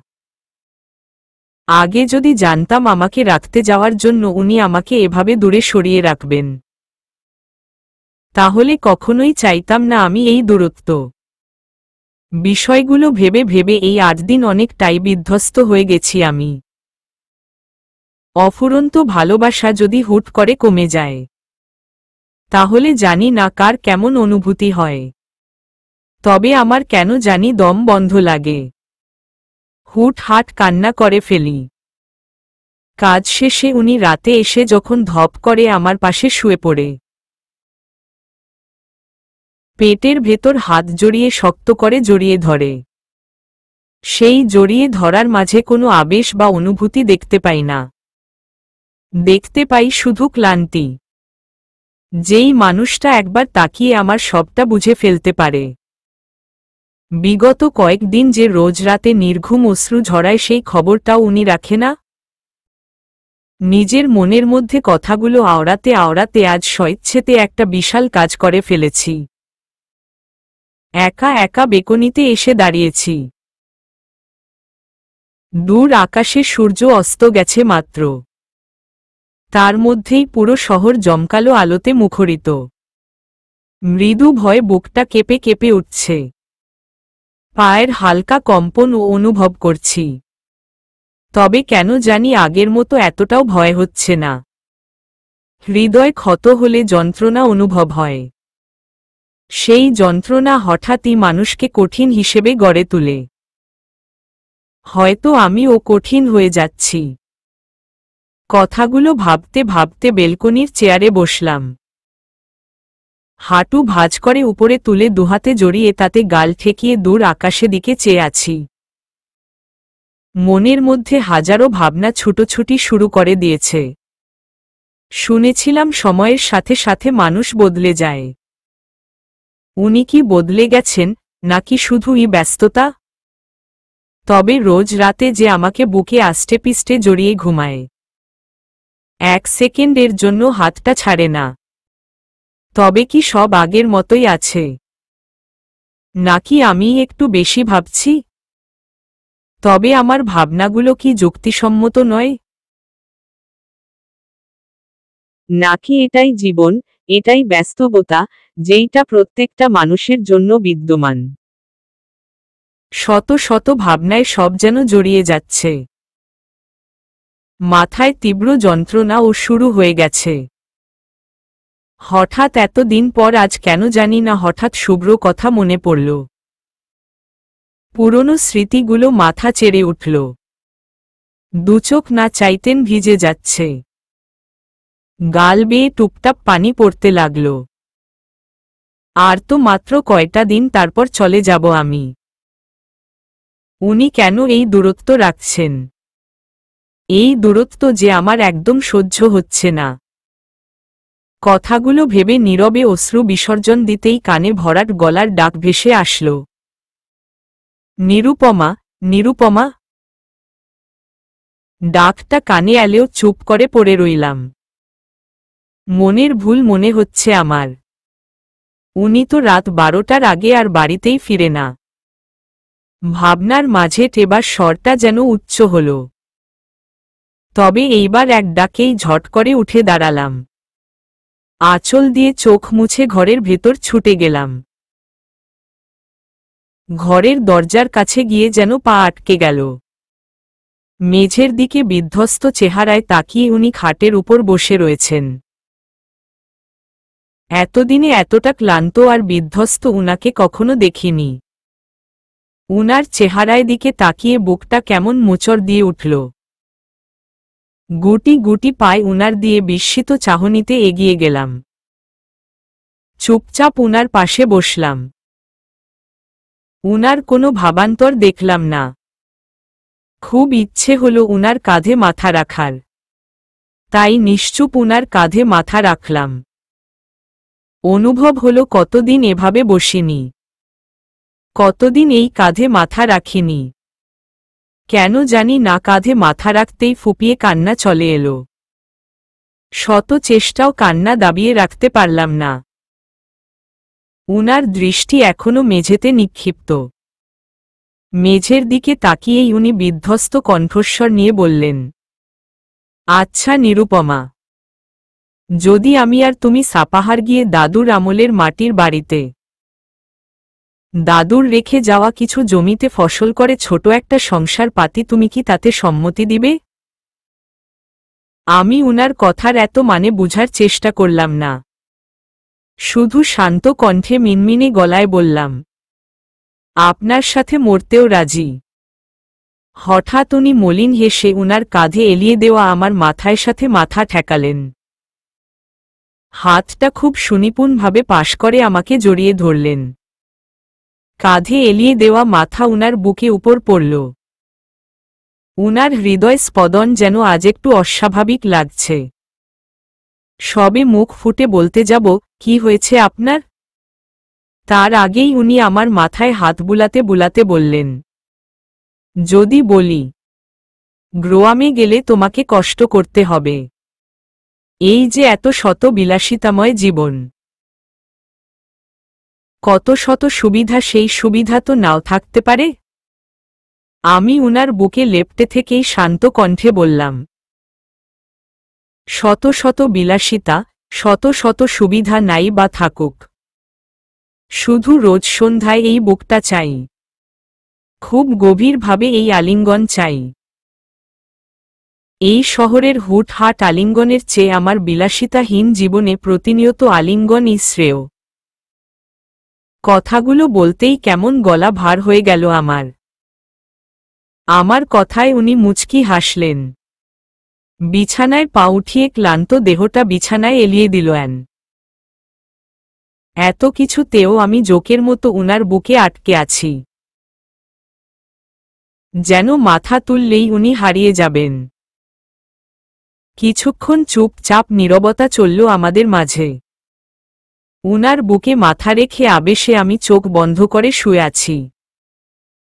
আগে যদি জানতাম আমাকে রাখতে যাওয়ার জন্য উনি আমাকে এভাবে দূরে সরিয়ে রাখবেন, তাহলে কখনোই চাইতাম না আমি এই দূরত্ব। বিষয়গুলো ভেবে ভেবে এই 8 দিন অনেকটাই বিধ্বস্ত হয়ে গেছি আমি। অফুরন্ত ভালোবাসা যদি হুট করে কমে যায়, তাহলে জানি না কার কেমন অনুভূতি হয়। তবে আমার কেন জানি দম বন্ধ লাগে। হুটহাট কান্না করে ফেলি। কাজ শেষে উনি রাতে এসে যখন ধপ করে আমার পাশে শুয়ে পড়ে, পেটের ভেতর হাত জড়িয়ে শক্ত করে জড়িয়ে ধরে, সেই জড়িয়ে ধরার মাঝে কোনো আবেশ বা অনুভূতি দেখতে পাই না। দেখতে পাই শুধু ক্লান্তি। যেই মানুষটা একবার তাকিয়ে আমার সবটা বুঝে ফেলতে পারে। বিগত কয়েকদিন যে রোজ রাতে নির্ঘুম অশ্রু ঝরায় সেই খবরটাও উনি রাখে না। নিজের মনের মধ্যে কথাগুলো আওড়াতে আওড়াতে আজ স্বইচ্ছেতে একটা বিশাল কাজ করে ফেলেছি। একা একা বেকনিতে এসে দাঁড়িয়েছি। দূর আকাশে সূর্য অস্ত গেছে মাত্র। তার মধ্যেই পুরো শহর জমকালো আলোতে মুখরিত। মৃদু ভয়ে বুকটা কেঁপে কেঁপে উঠছে। পায়ের হালকা কম্পন ও অনুভব করছি। তবে কেন জানি আগের মতো এতটাও ভয় হচ্ছে না। হৃদয় ক্ষত হলে যন্ত্রণা অনুভব হয়। সেই যন্ত্রণা হঠাৎই মানুষকে কঠিন হিসেবে গড়ে তোলে। হয়তো আমিও কঠিন হয়ে যাচ্ছি। কথাগুলো ভাবতে ভাবতে বেলকনির চেয়ারে বসলাম। হাঁটু ভাঁজ করে উপরে তুলে দুহাতে জড়িয়ে তাতে গাল ঠেকিয়ে দূর আকাশে দিকে চেয়ে আছি। মনের মধ্যে হাজারো ভাবনা ছুটোছুটি শুরু করে দিয়েছে। শুনেছিলাম সময়ের সাথে সাথে মানুষ বদলে যায়। উনি কি বদলে গেছেন, নাকি শুধুই ব্যস্ততা? তবে রোজ রাতে যে আমাকে বুকে আষ্টে পিষ্টে জড়িয়ে ঘুমায়, 1 সেকেন্ডের জন্য হাতটা ছাড়ে না। তবে কি সব আগের মতোই আছে, নাকি আমি একটু বেশি ভাবছি? তবে আমার ভাবনাগুলো কি যুক্তিসম্মত নয়? নাকি এটাই জীবন, এটাই বাস্তবতা, যেইটা প্রত্যেকটা মানুষের জন্য বিদ্যমান? শত শত ভাবনায় সব যেন জড়িয়ে যাচ্ছে। মাথায় তীব্র যন্ত্রণা ও শুরু হয়ে গেছে। হঠাৎ এতদিন পর আজ কেন জানি না হঠাৎ শুভ্র কথা মনে পড়ল। পুরনো স্মৃতিগুলো মাথা চেড়ে উঠল। দুচোখ না চাইতেন ভিজে যাচ্ছে। গাল বেয়ে টুপটাপ পানি পড়তে লাগল। আর তো মাত্র কয়টা দিন, তারপর চলে যাব আমি। উনি কেন এই দূরত্ব রাখছেন? এই দূরত্ব যে আমার একদম সহ্য হচ্ছে না। কথাগুলো ভেবে নীরবে অশ্রু বিসর্জন দিতেই কানে ভরাট গলার ডাক ভেসে আসল, নিরুপমা, নিরুপমা। ডাকটা কানে এলেও চুপ করে পড়ে রইলাম। মনের ভুল মনে হচ্ছে আমার। উনি তো রাত 12টার আগে আর বাড়িতেই ফিরে না। ভাবনার মাঝে টেবার স্বরটা যেন উচ্চ হল। তবে এইবার এক ডাকেই ঝট করে উঠে দাঁড়ালাম। আঁচল দিয়ে চোখ মুছে ঘরের ভেতর ছুটে গেলাম। ঘরের দরজার কাছে গিয়ে যেন পা আটকে গেল। মেঝের দিকে বিধ্বস্ত চেহারায় তাকিয়ে উনি খাটের উপর বসে রয়েছেন। এতদিনে এতটা ক্লান্ত আর বিধ্বস্ত উনাকে কখনো দেখিনি। উনার চেহারায় দিকে তাকিয়ে বুকটা কেমন মোচড় দিয়ে উঠল। গুটি গুটি পায়ে উনার দিয়ে বিস্মিত চাহনিতে এগিয়ে গেলাম। চুপচাপ উনার পাশে বসলাম। উনার কোনো ভাবান্তর দেখলাম না। খুব ইচ্ছে হলো উনার কাঁধে মাথা রাখার। তাই নিশ্চুপ উনার কাঁধে মাথা রাখলাম। অনুভব হলো কতদিন এভাবে বসিনি, কতদিন এই কাঁধে মাথা রাখিনি। কেন জানি না কাঁধে মাথা রাখতেই ফুপিয়ে কান্না চলে এলো। শত চেষ্টাও কান্না দাবিয়ে রাখতে পারলাম না। উনার দৃষ্টি এখনো মেঝেতে নিক্ষিপ্ত। মেঝের দিকে তাকিয়েই উনি বিধ্বস্ত কণ্ঠস্বর নিয়ে বললেন, আচ্ছা নিরুপমা, যদি আমি আর তুমি সাপাহার গিয়ে দাদুর আমলের মাটির বাড়িতে, দাদুর রেখে যাওয়া কিছু জমিতে ফসল করে ছোট একটা সংসার পাতি, তুমি কি তাতে সম্মতি দিবে? আমি উনার কথার এত মানে বুঝার চেষ্টা করলাম না। শুধু শান্ত কণ্ঠে মিনমিনে গলায় বললাম, আপনার সাথে মরতেও রাজি। হঠাৎ উনি মলিন হেসে উনার কাঁধে এলিয়ে দেওয়া আমার মাথায় সাথে মাথা ঠেকালেন। হাতটা খুব সুনিপুণভাবে পাশ করে আমাকে জড়িয়ে ধরলেন। কাঁধে এলিয়ে দেওয়া মাথা উনার বুকে উপর পড়ল। উনার হৃদয় স্পদন যেন আজ একটু অস্বাভাবিক লাগছে। সবে মুখ ফুটে বলতে যাব, কি হয়েছে আপনার? তার আগেই উনি আমার মাথায় হাত বুলাতে বুলাতে বললেন, যদি বলি গ্রোয়ামে গেলে তোমাকে কষ্ট করতে হবে। এই যে এত শত বিলাসিতাময় জীবন, কত শত সুবিধা, সেই সুবিধা তো নাও থাকতে পারে। আমি উনার বুকে লেপ্টে থেকেই শান্ত কণ্ঠে বললাম, শত শত বিলাসিতা, শত শত সুবিধা নাই বা থাকুক, শুধু রোজ সন্ধ্যায় এই বুকটা চাই, খুব গভীরভাবে এই আলিঙ্গন চাই। এই শহরের হুটহাট আলিঙ্গনের চেয়ে আমার বিলাসিতাহীন জীবনে প্রতিনিয়ত আলিঙ্গনই শ্রেয়। কথাগুলো বলতেই কেমন গলা ভার হয়ে গেল আমার। আমার কথায় উনি মুচকি হাসলেন। বিছানায় পা উঠিয়ে ক্লান্ত দেহটা বিছানায় এলিয়ে দিল। এত কিছুতেও আমি জোকের মতো উনার বুকে আটকে আছি। যেন মাথা তুললেই উনি হারিয়ে যাবেন। কিছুক্ষণ চুপচাপ নীরবতা চলল আমাদের মাঝে। উনার বুকে মাথা রেখে আবেশে আমি চোখ বন্ধ করে শুয়ে আছি।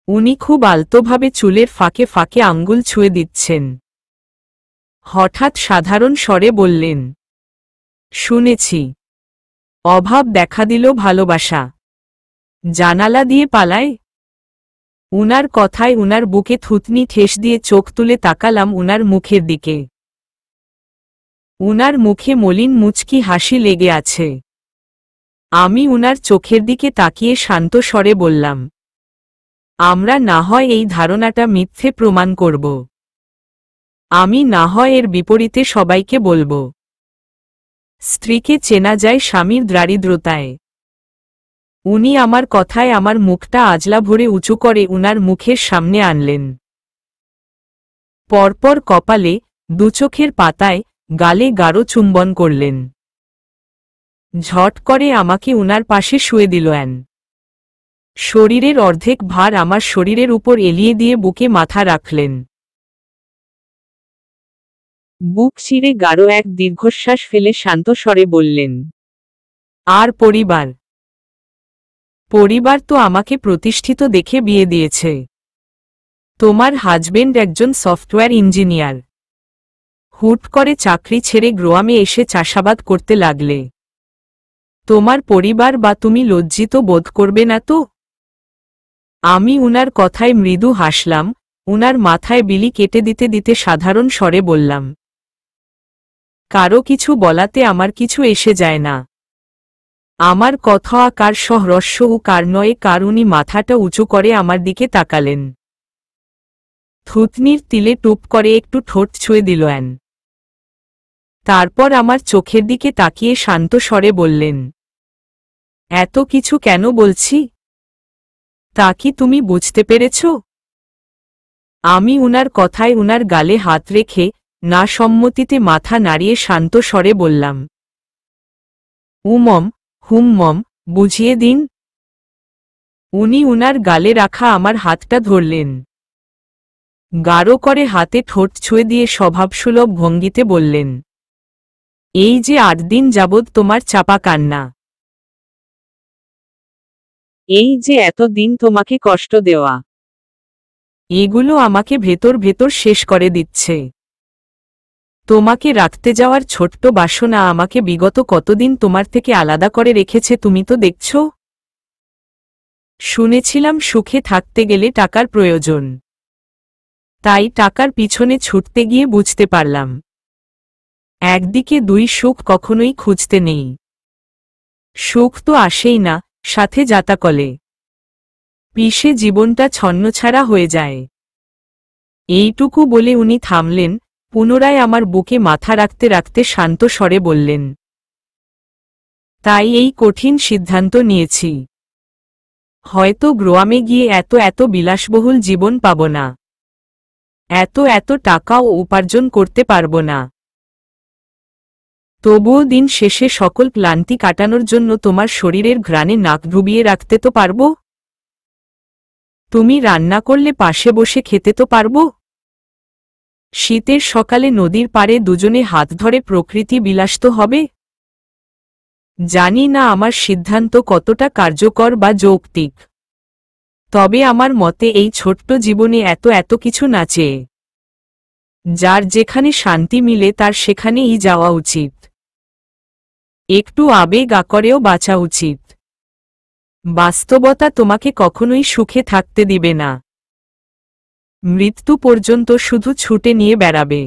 উনি খুব আলতোভাবে চুলের ফাঁকে ফাঁকে আঙ্গুল ছুঁয়ে দিচ্ছেন। হঠাৎ সাধারণ স্বরে বললেন, শুনেছি অভাব দেখা দিল ভালোবাসা জানালা দিয়ে পালায়। উনার কথায় উনার বুকে থুতনি ঠেস দিয়ে চোখ তুলে তাকালাম উনার মুখের দিকে। উনার মুখে মলিন মুচকি হাসি লেগে আছে। আমি উনার চোখের দিকে তাকিয়ে শান্ত স্বরে বললাম, আমরা না হয় এই ধারণাটা মিথ্যে প্রমাণ করব। আমি না হয় এর বিপরীতে সবাইকে বলবো। স্ত্রীকে চেনা যায় স্বামীর দারিদ্রতায়। উনি আমার কথায় আমার মুখটা আজলা ভরে উঁচু করে উনার মুখের সামনে আনলেন। পরপর কপালে, দুচোখের পাতায়, গালে গাঢ় চুম্বন করলেন। ঝট করে আমাকে উনার পাশে শুয়ে দিলেন। শরীরের অর্ধেক ভার আমার শরীরের উপর এলিয়ে দিয়ে বুকে মাথা রাখলেন। বুক চিরে গাঢ় এক দীর্ঘশ্বাস ফেলে শান্ত স্বরে বললেন, আর পরিবার? পরিবার তো আমাকে প্রতিষ্ঠিত দেখে বিয়ে দিয়েছে। তোমার হাজবেন্ড একজন সফটওয়্যার ইঞ্জিনিয়ার। হুট করে চাকরি ছেড়ে গ্রামে এসে চাষাবাদ করতে লাগলে। তোমার পরিবার বা তুমি লজ্জিত বোধ করবে না তো? আমি উনার কথায় মৃদু হাসলাম, উনার মাথায় বিলি কেটে দিতে দিতে সাধারণ স্বরে বললাম, কারো কিছু বলাতে আমার কিছু এসে যায় না। আমার কথা কার সহরস্য ও কার নয়ে কার। উনি মাথাটা উঁচু করে আমার দিকে তাকালেন। থুতনির তিলে টুপ করে একটু ঠোঁট ছুঁয়ে দিলেন। তারপর আমার চোখের দিকে তাকিয়ে শান্ত স্বরে বললেন, এত কিছু কেন বলছি তা কি তুমি বুঝতে পেরেছ? আমি উনার কথায় উনার গালে হাত রেখে না সম্মতিতে মাথা নাড়িয়ে শান্ত স্বরে বললাম, উমম হুমমম বুঝিয়ে দিন। উনি উনার গালে রাখা আমার হাতটা ধরলেন। গাঢ় করে হাতে ঠোঁট ছুঁয়ে দিয়ে স্বভাবসুলভ ভঙ্গিতে বললেন, এই যে 8 দিন যাবৎ তোমার চাপা কান্না, এই যে এত দিন তোমাকে কষ্ট দেওয়া, এগুলো আমাকে ভেতর ভেতর শেষ করে দিচ্ছে। তোমাকে রাখতে যাওয়ার ছোট্ট বাসনা আমাকে বিগত কতদিন তোমার থেকে আলাদা করে রেখেছে তুমি তো দেখছ। শুনেছিলাম সুখে থাকতে গেলে টাকার প্রয়োজন। তাই টাকার পিছনে ছুটতে গিয়ে বুঝতে পারলাম, একদিকে দুই সুখ কখনোই খুঁজতে নেই। সুখ তো আসেই না, সাথে জাতাকলে পিষে জীবনটা ছন্নছাড়া হয়ে যায়। এইটুকু বলে উনি থামলেন, পুনরায় আমার বুকে মাথা রাখতে রাখতে শান্ত স্বরে বললেন, তাই এই কঠিন সিদ্ধান্ত নিয়েছি। হয়তো গ্রামে গিয়ে এত এত বিলাসবহুল জীবন পাব না, এত এত টাকাও উপার্জন করতে পারব না। তবুও দিন শেষে সকল ক্লান্তি কাটানোর জন্য তোমার শরীরের ঘ্রাণে নাক ডুবিয়ে রাখতে তো পারব। তুমি রান্না করলে পাশে বসে খেতে তো পারব। শীতের সকালে নদীর পাড়ে দুজনে হাত ধরে প্রকৃতি বিলাস তো হবে। জানি না আমার সিদ্ধান্ত কতটা কার্যকর বা যৌক্তিক, তবে আমার মতে এই ছোট্ট জীবনে এত এত কিছু না চেয়ে যার যেখানে শান্তি মিলে তার সেখানেই যাওয়া উচিত। একটু আবেগ আকরেও বাঁচা উচিত। বাস্তবতা তোমাকে কখনোই সুখে থাকতে দিবে না। মৃত্যু পর্যন্ত শুধু ছুটে নিয়ে বেড়াবে।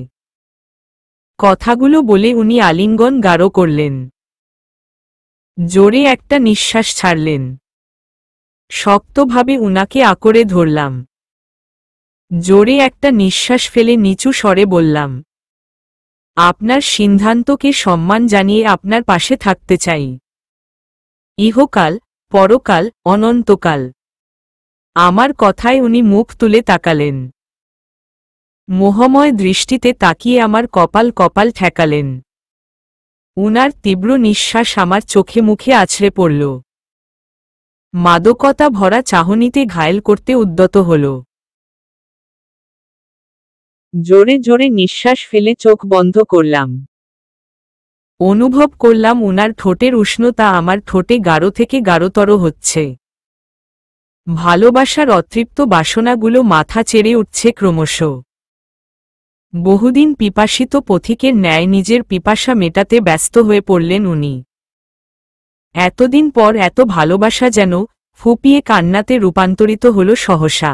কথাগুলো বলে উনি আলিঙ্গন গাঢ় করলেন। জোরে একটা নিঃশ্বাস ছাড়লেন। শক্তভাবে উনাকে আঁকড়ে ধরলাম। জোরে একটা নিঃশ্বাস ফেলে নিচু স্বরে বললাম, আপনার সিদ্ধান্তকে সম্মান জানিয়ে আপনার পাশে থাকতে চাই। ইহকাল, পরকাল, অনন্তকাল। আমার কথায় উনি মুখ তুলে তাকালেন। মোহময় দৃষ্টিতে তাকিয়ে আমার কপাল কপাল ঠেকালেন। উনার তীব্র নিঃশ্বাস আমার চোখে মুখে আছড়ে পড়ল। মাদকতা ভরা চাহনিতে ঘায়েল করতে উদ্যত হল। জোরে জোরে নিঃশ্বাস ফেলে চোখ বন্ধ করলাম। অনুভব করলাম উনার ঠোঁটের উষ্ণতা আমার ঠোঁটে গাঢ় থেকে গাঢ়তর হচ্ছে। ভালোবাসার অতৃপ্ত বাসনাগুলো মাথা চেড়ে উঠছে ক্রমশ। বহুদিন পিপাসিত পথিকের ন্যায় নিজের পিপাসা মেটাতে ব্যস্ত হয়ে পড়লেন উনি। এতদিন পর এত ভালোবাসা যেন ফুপিয়ে কান্নাতে রূপান্তরিত হল সহসা।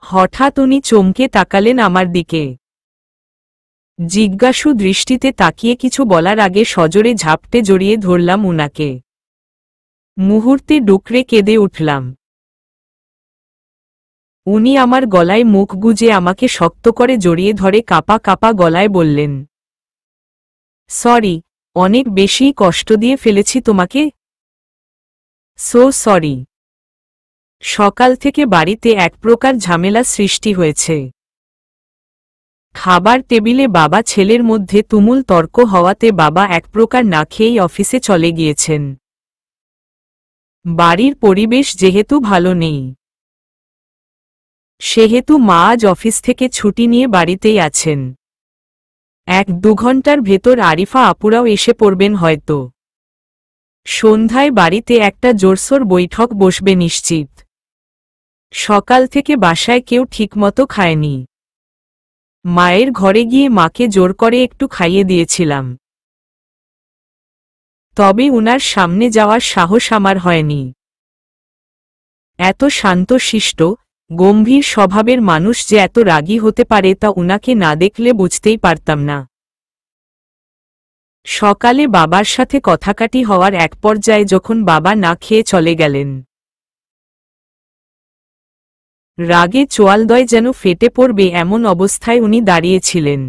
হঠাৎ উনি চমকে তাকালেন আমার দিকে। জিজ্ঞাসু দৃষ্টিতে তাকিয়ে কিছু বলার আগে সজোরে ঝাপটে জড়িয়ে ধরলাম উনাকে। মুহূর্তে ডুকরে কেঁদে উঠলাম। উনি আমার গলায় মুখ গুজে আমাকে শক্ত করে জড়িয়ে ধরে কাঁপা কাঁপা গলায় বললেন, সরি, অনেক বেশি কষ্ট দিয়ে ফেলেছি তোমাকে। So sorry. সকাল থেকে বাড়িতে এক প্রকার ঝামেলা সৃষ্টি হয়েছে। খাবার টেবিলে বাবা ছেলের মধ্যে তুমুল তর্ক হওয়াতে বাবা এক প্রকার না খেয়েই অফিসে চলে গিয়েছেন। বাড়ির পরিবেশ যেহেতু ভালো নেই, সেহেতু মা আজ অফিস থেকে ছুটি নিয়ে বাড়িতেই আছেন। 1-2 ঘন্টার ভেতর আরিফা আপুরাও এসে পড়বেন হয়তো। সন্ধ্যায় বাড়িতে একটা জোরসোর বৈঠক বসবে নিশ্চিত। সকাল থেকে বাসায় কেউ ঠিকমতো খায়নি। মায়ের ঘরে গিয়ে মাকে জোর করে একটু খাইয়ে দিয়েছিলাম। তবে উনার সামনে যাওয়ার সাহস আমার হয়নি। এত শান্তশিষ্ট গম্ভীর স্বভাবের মানুষ যে এত রাগী হতে পারে তা উনাকে না দেখলে বুঝতেই পারতাম না। সকালে বাবার সাথে কথাকাটি হওয়ার এক পর্যায়ে যখন বাবা না খেয়ে চলে গেলেন, রাগে চোয়ালদয় যেন ফেটে পড়বে এমন অবস্থায় উনি দাঁড়িয়েছিলেন।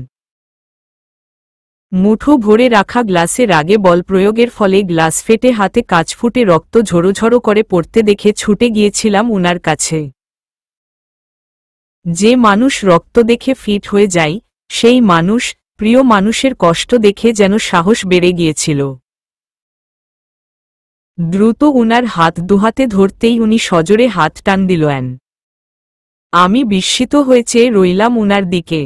মুঠো ভরে রাখা গ্লাসে রাগে বল প্রয়োগের ফলে গ্লাস ফেটে হাতে কাঁচ ফুটে রক্ত ঝরোঝরো করে পড়তে দেখে ছুটে গিয়েছিলাম উনার কাছে। যে মানুষ রক্ত দেখে ফিট হয়ে যায়, সেই মানুষ প্রিয় মানুষের কষ্ট দেখে যেন সাহস বেড়ে গিয়েছিল। দ্রুত উনার হাত দুহাতে ধরতেই উনি সজোরে হাত টান দিলেন। আমি বিস্মিত হয়ে চেয়ে রইলাম উনার দিকে।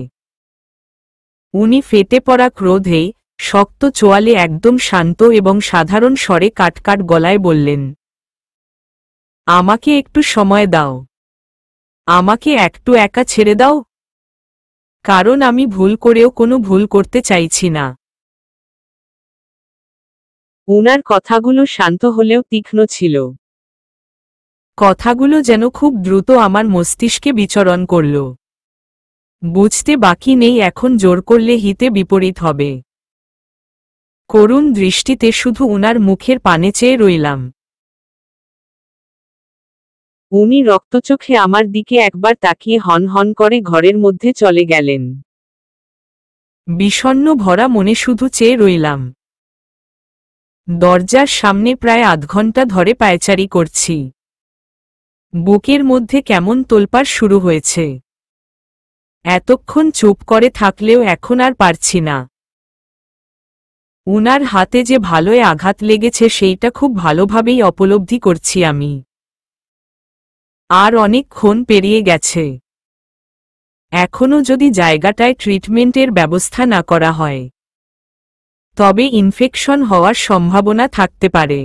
উনি ফেটে পড়া ক্রোধে শক্ত চোয়ালে একদম শান্ত এবং সাধারণ স্বরে কাটকাট গলায় বললেন, আমাকে একটু সময় দাও, আমাকে একটু একা ছেড়ে দাও, কারণ আমি ভুল করেও কোনো ভুল করতে চাইছি না। উনার কথাগুলো শান্ত হলেও তীক্ষ্ণ ছিল। কথাগুলো যেন খুব দ্রুত আমার মস্তিষ্কে বিচরণ করল। বুঝতে বাকি নেই এখন জোর করলে হিতে বিপরীত হবে। করুণ দৃষ্টিতে শুধু উনার মুখের পানে চেয়ে রইলাম। উনি রক্তচোখে আমার দিকে একবার তাকিয়ে হন হন করে ঘরের মধ্যে চলে গেলেন। বিষণ্ণ ভরা মনে শুধু চেয়ে রইলাম। দরজার সামনে প্রায় আধ ঘন্টা ধরে পায়চারি করছি। বুকের মধ্যে কেমন তোলপাড় শুরু হয়েছে। এতক্ষণ চুপ করে থাকলেও এখন আর পারছি না। উনার হাতে যে ভালোই আঘাত লেগেছে সেইটা খুব ভালোভাবেই উপলব্ধি করছি আমি। আর অনেকক্ষণ পেরিয়ে গেছে। এখনো যদি জায়গাটায় ট্রিটমেন্টের ব্যবস্থা না করা হয়, তবে ইনফেকশন হওয়ার সম্ভাবনা থাকতে পারে।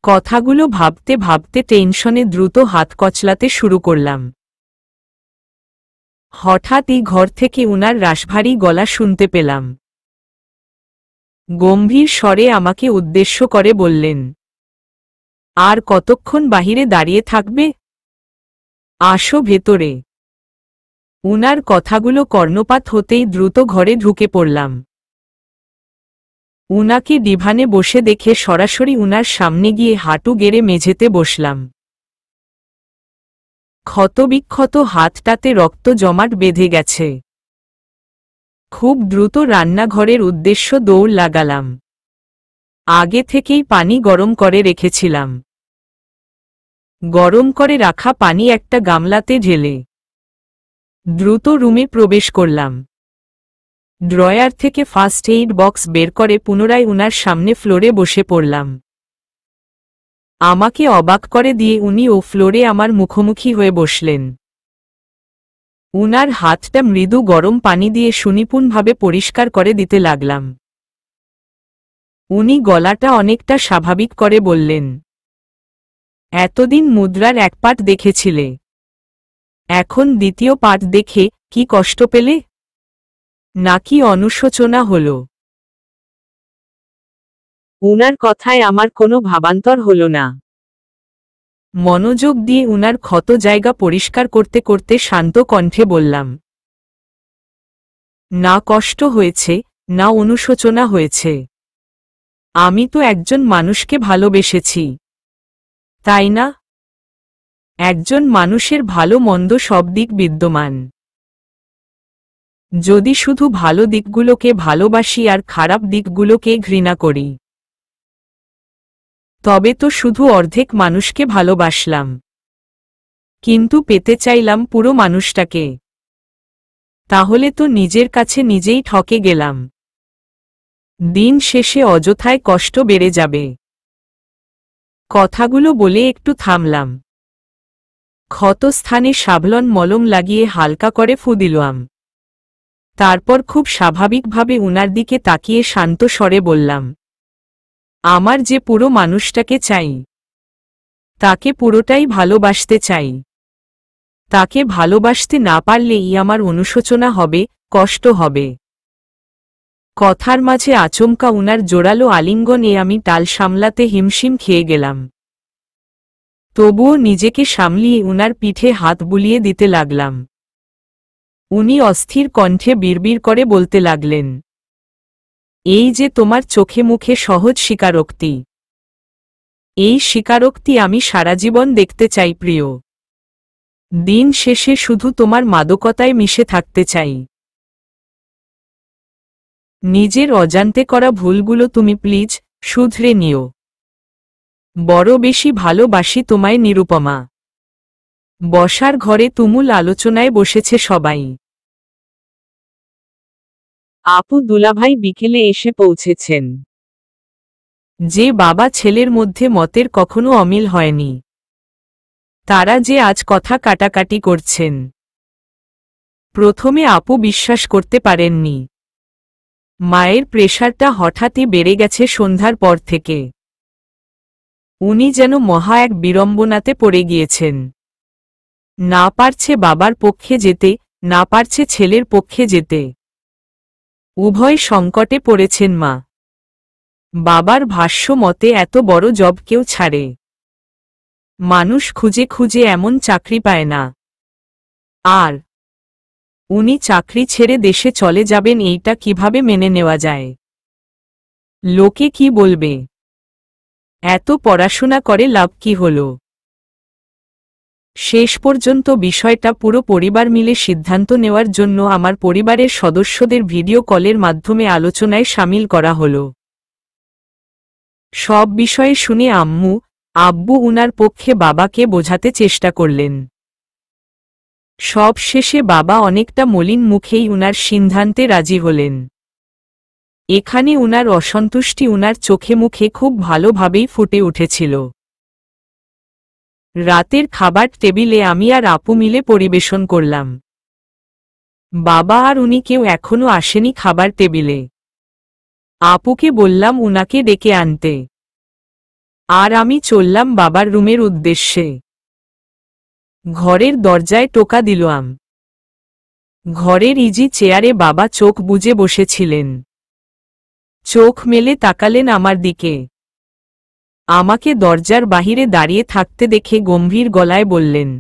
কথাগুলো ভাবতে ভাবতে টেনশনে দ্রুত হাত কচলাতে শুরু করলাম। হঠাৎই ঘর থেকে উনার রাশভারী গলা শুনতে পেলাম। গম্ভীর স্বরে আমাকে উদ্দেশ্য করে বললেন, আর কতক্ষণ বাহিরে দাঁড়িয়ে থাকবে? আসো ভেতরে। উনার কথাগুলো কর্ণপাত হতেই দ্রুত ঘরে ঢুকে পড়লাম। উনাকে ডিভানে বসে দেখে সরাসরি উনার সামনে গিয়ে হাঁটু গেড়ে মেঝেতে বসলাম। ক্ষতবিক্ষত হাতটাতে রক্ত জমাট বেঁধে গেছে। খুব দ্রুত রান্নাঘরের উদ্দেশ্য দৌড় লাগালাম। আগে থেকেই পানি গরম করে রেখেছিলাম। গরম করে রাখা পানি একটা গামলাতে ঢেলে দ্রুত রুমে প্রবেশ করলাম। ড্রয়ার থেকে ফার্স্ট এইড বক্স বের করে পুনরায় উনার সামনে ফ্লোরে বসে পড়লাম। আমাকে অবাক করে দিয়ে উনি ও ফ্লোরে আমার মুখোমুখি হয়ে বসলেন। উনার হাতটা মৃদু গরম পানি দিয়ে সুনিপুণভাবে পরিষ্কার করে দিতে লাগলাম। উনি গলাটা অনেকটা স্বাভাবিক করে বললেন, এতদিন মুদ্রার এক পাট দেখেছিলে, এখন দ্বিতীয় পাট দেখে কি কষ্ট পেলে, নাকি অনুশোচনা হল? উনার কথায় আমার কোনো ভাবান্তর হলো না। মনোযোগ দিয়ে উনার ক্ষত জায়গা পরিষ্কার করতে করতে শান্ত কণ্ঠে বললাম, না কষ্ট হয়েছে, না অনুশোচনা হয়েছে। আমি তো একজন মানুষকে ভালোবেসেছি, তাই না? একজন মানুষের ভালো মন্দ সব দিক বিদ্যমান। যদি শুধু ভালো দিকগুলোকে ভালোবাসি আর খারাপ দিকগুলোকে ঘৃণা করি, তবে তো শুধু অর্ধেক মানুষকে ভালোবাসলাম, কিন্তু পেতে চাইলাম পুরো মানুষটাকে। তাহলে তো নিজের কাছে নিজেই ঠকে গেলাম। দিন শেষে অযথায় কষ্ট বেড়ে যাবে। কথাগুলো বলে একটু থামলাম। ক্ষতস্থানে সাবলন মলম লাগিয়ে হালকা করে ফু দিলাম। তারপর খুব স্বাভাবিকভাবে উনার দিকে তাকিয়ে শান্ত স্বরে বললাম, আমার যে পুরো মানুষটাকে চাই, তাকে পুরোটাই ভালোবাসতে চাই। তাকে ভালোবাসতে না পারলেই আমার অনুশোচনা হবে, কষ্ট হবে। কথার মাঝে আচমকা উনার জোরালো আলিঙ্গনে আমি টাল সামলাতে হিমশিম খেয়ে গেলাম। তবুও নিজেকে সামলিয়ে উনার পিঠে হাত বুলিয়ে দিতে লাগলাম। উনি অস্থির কণ্ঠে বিড়বিড় করে বলতে লাগলেন, এই যে তোমার চোখে মুখে সহজ স্বীকারোক্তি, এই স্বীকারোক্তি আমি সারা জীবন দেখতে চাই প্রিয়। দিন শেষে শুধু তোমার মাদকতায় মিশে থাকতে চাই। নিজের অজান্তে করা ভুলগুলো তুমি প্লিজ শুধরে নিও। বড় বেশি ভালোবাসি তোমায় নিরুপমা। বসার ঘরে তুমুল আলোচনায় বসেছে সবাই। আপু দুলাভাই বিকেলে এসে পৌঁছেছেন। যে বাবা ছেলের মধ্যে মতের কখনো অমিল হয়নি, তারা যে আজ কথা কাটাকাটি করছেন। প্রথমে আপু বিশ্বাস করতে পারেননি। মায়ের প্রেশারটা হঠাৎই বেড়ে গেছে সন্ধ্যার পর থেকে। উনি যেন মহা এক বিড়ম্বনাতে পড়ে গিয়েছেন। না পারছে বাবার পক্ষে যেতে, না পারছে ছেলের পক্ষে যেতে। উভয় সংকটে পড়েছেন মা। বাবার ভাষ্য মতে এত বড় জব কেউ ছাড়ে। মানুষ খুঁজে খুঁজে এমন চাকরি পায় না। আর উনি চাকরি ছেড়ে দেশে চলে যাবেন, এইটা কিভাবে মেনে নেওয়া যায়? লোকে কি বলবে? এত পড়াশোনা করে লাভ কি হলো? শেষ পর্যন্ত বিষয়টা পুরো পরিবার মিলে সিদ্ধান্ত নেওয়ার জন্য আমার পরিবারের সদস্যদের ভিডিও কলের মাধ্যমে আলোচনায় শামিল করা হলো। সব বিষয়ে শুনে আম্মু, আব্বু উনার পক্ষে বাবাকে বোঝাতে চেষ্টা করলেন। সব শেষে বাবা অনেকটা মলিন মুখেই উনার সিদ্ধান্তে রাজি হলেন। এখানে উনার অসন্তুষ্টি উনার চোখে মুখে খুব ভালোভাবেই ফুটে উঠেছিল। রাতের খাবার টেবিলে আমি আর আপু মিলে পরিবেশন করলাম। বাবা আর উনি কেউ এখনো আসেনি খাবার টেবিলে। আপুকে বললাম উনাকে ডেকে আনতে। আর আমি চললাম বাবার রুমের উদ্দেশ্যে। ঘরের দরজায় টোকা দিলাম। ঘরের ইজি চেয়ারে বাবা চোখ বুজে বসেছিলেন। চোখ মেলে তাকালেন আমার দিকে। আমাকে দরজার বাহিরে দাঁড়িয়ে থাকতে দেখে গম্ভীর গলায় বললেন,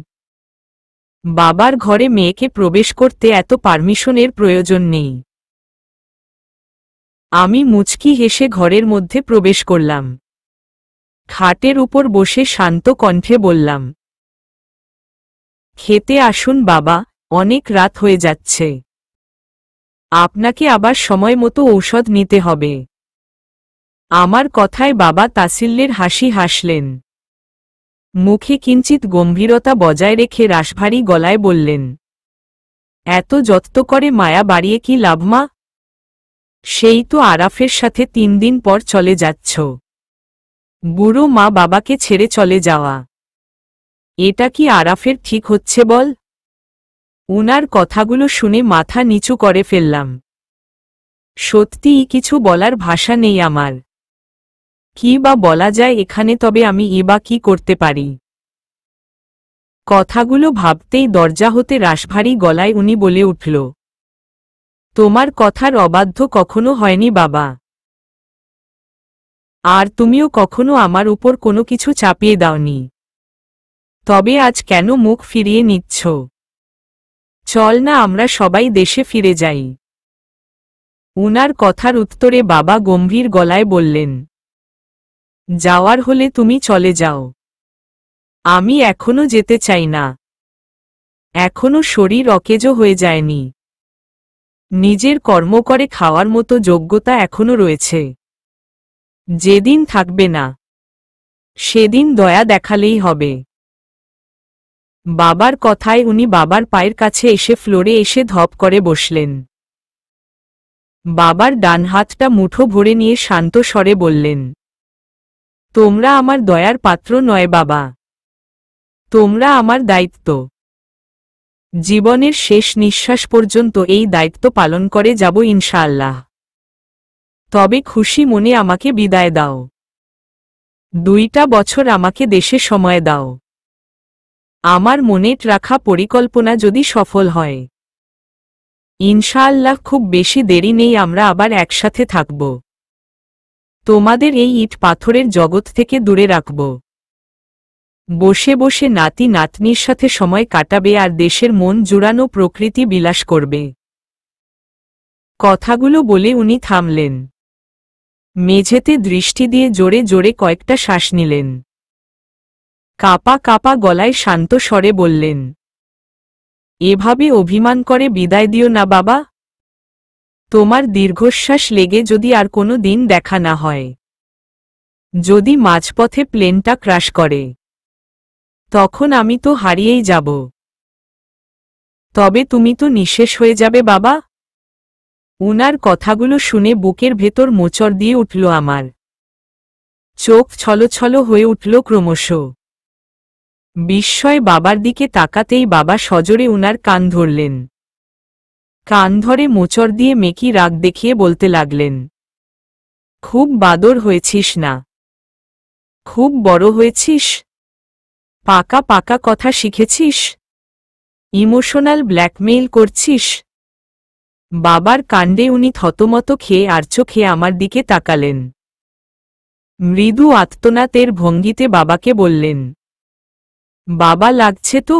বাবার ঘরে মেয়েকে প্রবেশ করতে এত পারমিশনের প্রয়োজন নেই। আমি মুচকি হেসে ঘরের মধ্যে প্রবেশ করলাম। খাটের উপর বসে শান্ত কণ্ঠে বললাম, খেতে আসুন বাবা, অনেক রাত হয়ে যাচ্ছে। আপনাকে আবার সময় মতো ঔষধ নিতে হবে। আমার কথায় বাবা তাসিল্যের হাসি হাসলেন। মুখে কিঞ্চিত গম্ভীরতা বজায় রেখে রাশভারী গলায় বললেন, এত যত্ন করে মায়া বাড়িয়ে কি লাভ মা? সেই তো আরাফের সাথে 3 দিন পর চলে যাচ্ছ। বুড়ো মা বাবাকে ছেড়ে চলে যাওয়া, এটা কি আরাফের ঠিক হচ্ছে বল? উনার কথাগুলো শুনে মাথা নিচু করে ফেললাম। সত্যিই কিছু বলার ভাষা নেই আমার। কি বা বলা যায় এখানে, তবে আমি বা কি করতে পারি? কথাগুলো ভাবতেই দরজা হতে রাশভারী গলায় উনি বলে উঠল, তোমার কথার অবাধ্য কখনো হয়নি বাবা। আর তুমিও কখনো আমার উপর কোনো কিছু চাপিয়ে দাওনি। তবে আজ কেন মুখ ফিরিয়ে নিচ্ছ? চল না আমরা সবাই দেশে ফিরে যাই। উনার কথার উত্তরে বাবা গম্ভীর গলায় বললেন, যাওয়ার হলে তুমি চলে যাও। আমি এখনো যেতে চাই না। এখনো শরীর অকেজো হয়ে যায়নি। নিজের কর্ম করে খাওয়ার মতো যোগ্যতা এখনো রয়েছে। যেদিন থাকবে না সেদিন দয়া দেখালেই হবে। বাবার কথায় উনি বাবার পায়ের কাছে এসে ফ্লোরে এসে ধপ করে বসলেন। বাবার ডান হাতটা মুঠো ভরে নিয়ে শান্ত স্বরে বললেন, তোমরা আমার দয়ার পাত্র নয় বাবা, তোমরা আমার দায়িত্ব। জীবনের শেষ নিঃশ্বাস পর্যন্ত এই দায়িত্ব পালন করে যাব ইনশাআল্লাহ। তবে খুশি মনে আমাকে বিদায় দাও। 2টা বছর আমাকে দেশে সময় দাও। আমার মনে রাখা পরিকল্পনা যদি সফল হয়, ইনশাআল্লাহ খুব বেশি দেরি নেই, আমরা আবার একসাথে থাকব। তোমাদের এই ইট পাথরের জগৎ থেকে দূরে রাখব। বসে বসে নাতি নাতনির সাথে সময় কাটাবে আর দেশের মন জুড়ানো প্রকৃতি বিলাস করবে। কথাগুলো বলে উনি থামলেন। মেঝেতে দৃষ্টি দিয়ে জোরে জোরে কয়েকটা শ্বাস নিলেন। কাপা কাপা গলায় শান্ত স্বরে বললেন, এভাবে অভিমান করে বিদায় দিও না বাবা। তোমার দীর্ঘশ্বাস লেগে যদি আর কোনো দিন দেখা না হয়, যদি মাঝপথে প্লেনটা ক্র্যাশ করে, তখন আমি তো হারিয়েই যাব। তবে তুমি তো নিঃশেষ হয়ে যাবে বাবা। উনার কথাগুলো শুনে বুকের ভেতর মোচড় দিয়ে উঠল আমার। চোখ ছলছল হয়ে উঠল ক্রমশ। বিস্ময় বাবার দিকে তাকাতেই বাবা সজোরে উনার কান ধরলেন। কান ধরে মোচড় দিয়ে মেকি রাগ দেখিয়ে বলতে লাগলেন, খুব বাদর হয়েছিস না? খুব বড় হয়েছিস? পাকা পাকা কথা শিখেছিস? ইমোশনাল ব্ল্যাকমেইল করছিস? বাবার কাণ্ডে উনি থতমত খেয়ে আর চোখে আমার দিকে তাকালেন। মৃদু আত্মনাতের ভঙ্গিতে বাবাকে বললেন, বাবা লাগছে তো?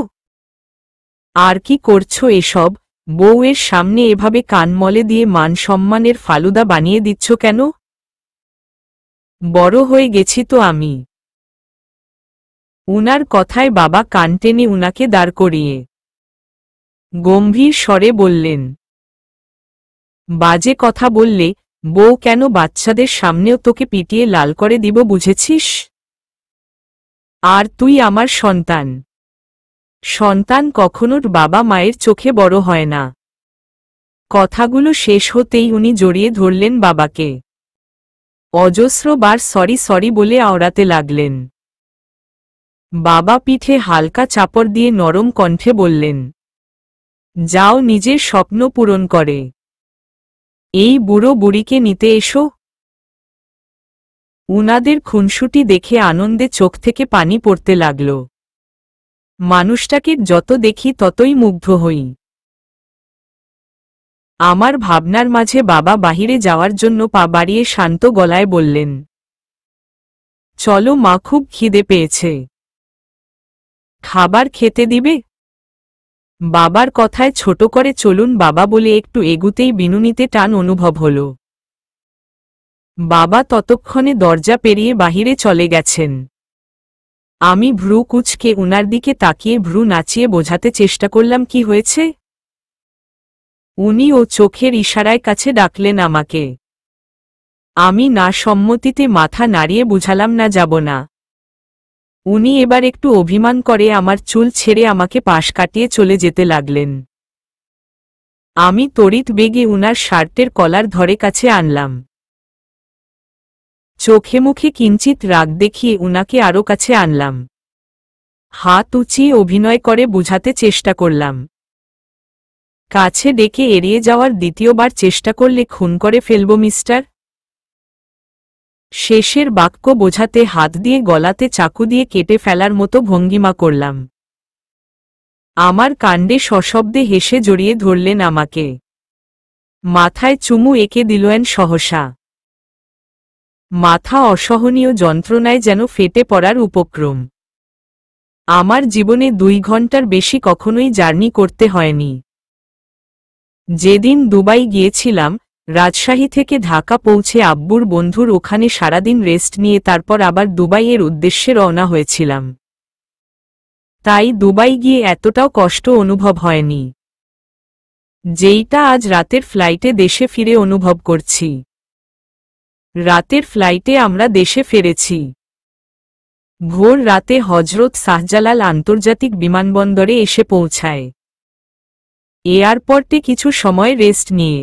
আর কি করছো এসব? বউয়ের সামনে এভাবে কান মলে দিয়ে মান সম্মানের ফালুদা বানিয়ে দিচ্ছ কেন? বড় হয়ে গেছি তো আমি। উনার কথায় বাবা কান টেনে উনাকে দাঁড় করিয়ে গম্ভীর স্বরে বললেন, বাজে কথা বললে বউ কেন বাচ্চাদের সামনেও তোকে পিটিয়ে লাল করে দিব, বুঝেছিস? আর তুই আমার সন্তান। সন্তান কখনো বাবা মায়ের চোখে বড় হয় না। কথাগুলো শেষ হতেই উনি জড়িয়ে ধরলেন বাবাকে। অজস্র বার সরি সরি বলে আওড়াতে লাগলেন। বাবা পিঠে হালকা চাপড় দিয়ে নরম কণ্ঠে বললেন, যাও নিজের স্বপ্ন পূরণ করে। এই বুড়ো বুড়িকে নিতে এসো। উনাদের খুনসুটি দেখে আনন্দে চোখ থেকে পানি পড়তে লাগল। মানুষটাকে যত দেখি ততই মুগ্ধ হই। আমার ভাবনার মাঝে বাবা বাহিরে যাওয়ার জন্য পা বাড়িয়ে শান্ত গলায় বললেন, চলো মা, খুব খিদে পেয়েছে। খাবার খেতে দিবে? বাবার কথায় ছোট করে চলুন বাবা বলে একটু এগুতেই বিনুনিতে টান অনুভব হল। বাবা ততক্ষণে দরজা পেরিয়ে বাহিরে চলে গেছেন। আমি ভ্রু কুঁচকে উনার দিকে তাকিয়ে ভ্রু নাচিয়ে বোঝাতে চেষ্টা করলাম কি হয়েছে। উনি ও চোখের ইশারায় কাছে ডাকলেন আমাকে। আমি না সম্মতিতে মাথা নাড়িয়ে বুঝালাম না, যাব না। উনি এবার একটু অভিমান করে আমার চুল ছেড়ে আমাকে পাশ কাটিয়ে চলে যেতে লাগলেন। আমি তড়িৎ বেগে উনার শার্টের কলার ধরে কাছে আনলাম। চোখে মুখে কিঞ্চিত রাগ দেখিয়ে উনাকে আরও কাছে আনলাম। হাত উঁচিয়ে অভিনয় করে বুঝাতে চেষ্টা করলাম, কাছে ডেকে এড়িয়ে যাওয়ার দ্বিতীয়বার চেষ্টা করলে খুন করে ফেলব মিস্টার। শেষের বাক্য বোঝাতে হাত দিয়ে গলাতে চাকু দিয়ে কেটে ফেলার মতো ভঙ্গিমা করলাম। আমার কাণ্ডে সশব্দে হেসে জড়িয়ে ধরলেন আমাকে। মাথায় চুমু এঁকে দিলেন সহসা। মাথা অসহনীয় যন্ত্রণায় যেন ফেটে পড়ার উপক্রম। আমার জীবনে 2 ঘন্টার বেশি কখনোই জার্নি করতে হয়নি। যেদিন দুবাই গিয়েছিলাম, রাজশাহী থেকে ঢাকা পৌঁছে আব্বুর বন্ধুর ওখানে সারাদিন রেস্ট নিয়ে তারপর আবার দুবাইয়ের উদ্দেশ্যে রওনা হয়েছিলাম। তাই দুবাই গিয়ে এতটাও কষ্ট অনুভব হয়নি, যেইটা আজ রাতের ফ্লাইটে দেশে ফিরে অনুভব করছি। রাতের ফ্লাইটে আমরা দেশে ফিরেছি। ভোর রাতে হজরত শাহজালাল আন্তর্জাতিক বিমানবন্দরে এসে পৌঁছায়। এয়ারপোর্টে কিছু সময় রেস্ট নিয়ে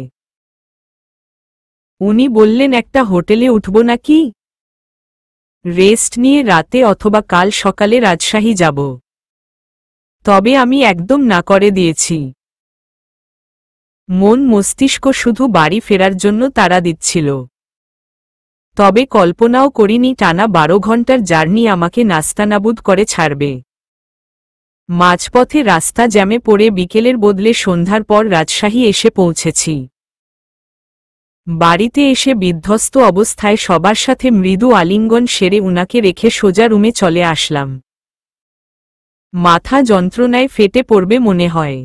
উনি বললেন একটা হোটেলে উঠব নাকি, রেস্ট নিয়ে রাতে অথবা কাল সকালে রাজশাহী যাব। তবে আমি একদম না করে দিয়েছি। মন মস্তিষ্ক শুধু বাড়ি ফেরার জন্য তাড়া দিচ্ছিল। তবে কল্পনাও করিনি টানা 12 ঘন্টার জার্নি আমাকে নাস্তানাবুদ করে ছাড়বে। মাঝপথে রাস্তা জ্যামে পড়ে বিকেলের বদলে সন্ধ্যার পর রাজশাহী এসে পৌঁছেছি। বাড়িতে এসে বিধ্বস্ত অবস্থায় সবার সাথে মৃদু আলিঙ্গন সেরে উনাকে রেখে সোজা রুমে চলে আসলাম। মাথা যন্ত্রণায় ফেটে পড়বে মনে হয়।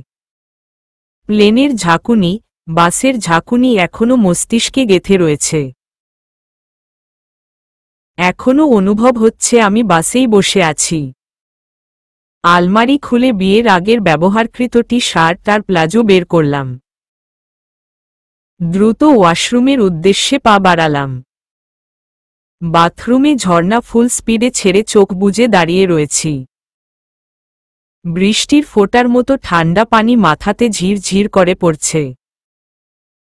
প্লেনের ঝাঁকুনি, বাসের ঝাঁকুনি এখনো মস্তিষ্কে গেঁথে রয়েছে। এখনো অনুভব হচ্ছে আমি বাসেই বসে আছি। আলমারি খুলে বিয়ের আগের ব্যবহারকৃত টি-শার্ট আর প্লাজো বের করলাম। দ্রুত ওয়াশরুমের উদ্দেশ্যে পা বাড়ালাম। বাথরুমে ঝর্ণা ফুল স্পিডে ছেড়ে চোখ বুজে দাঁড়িয়ে রয়েছি। বৃষ্টির ফোঁটার মতো ঠান্ডা পানি মাথাতে ঝিরঝির করে পড়ছে।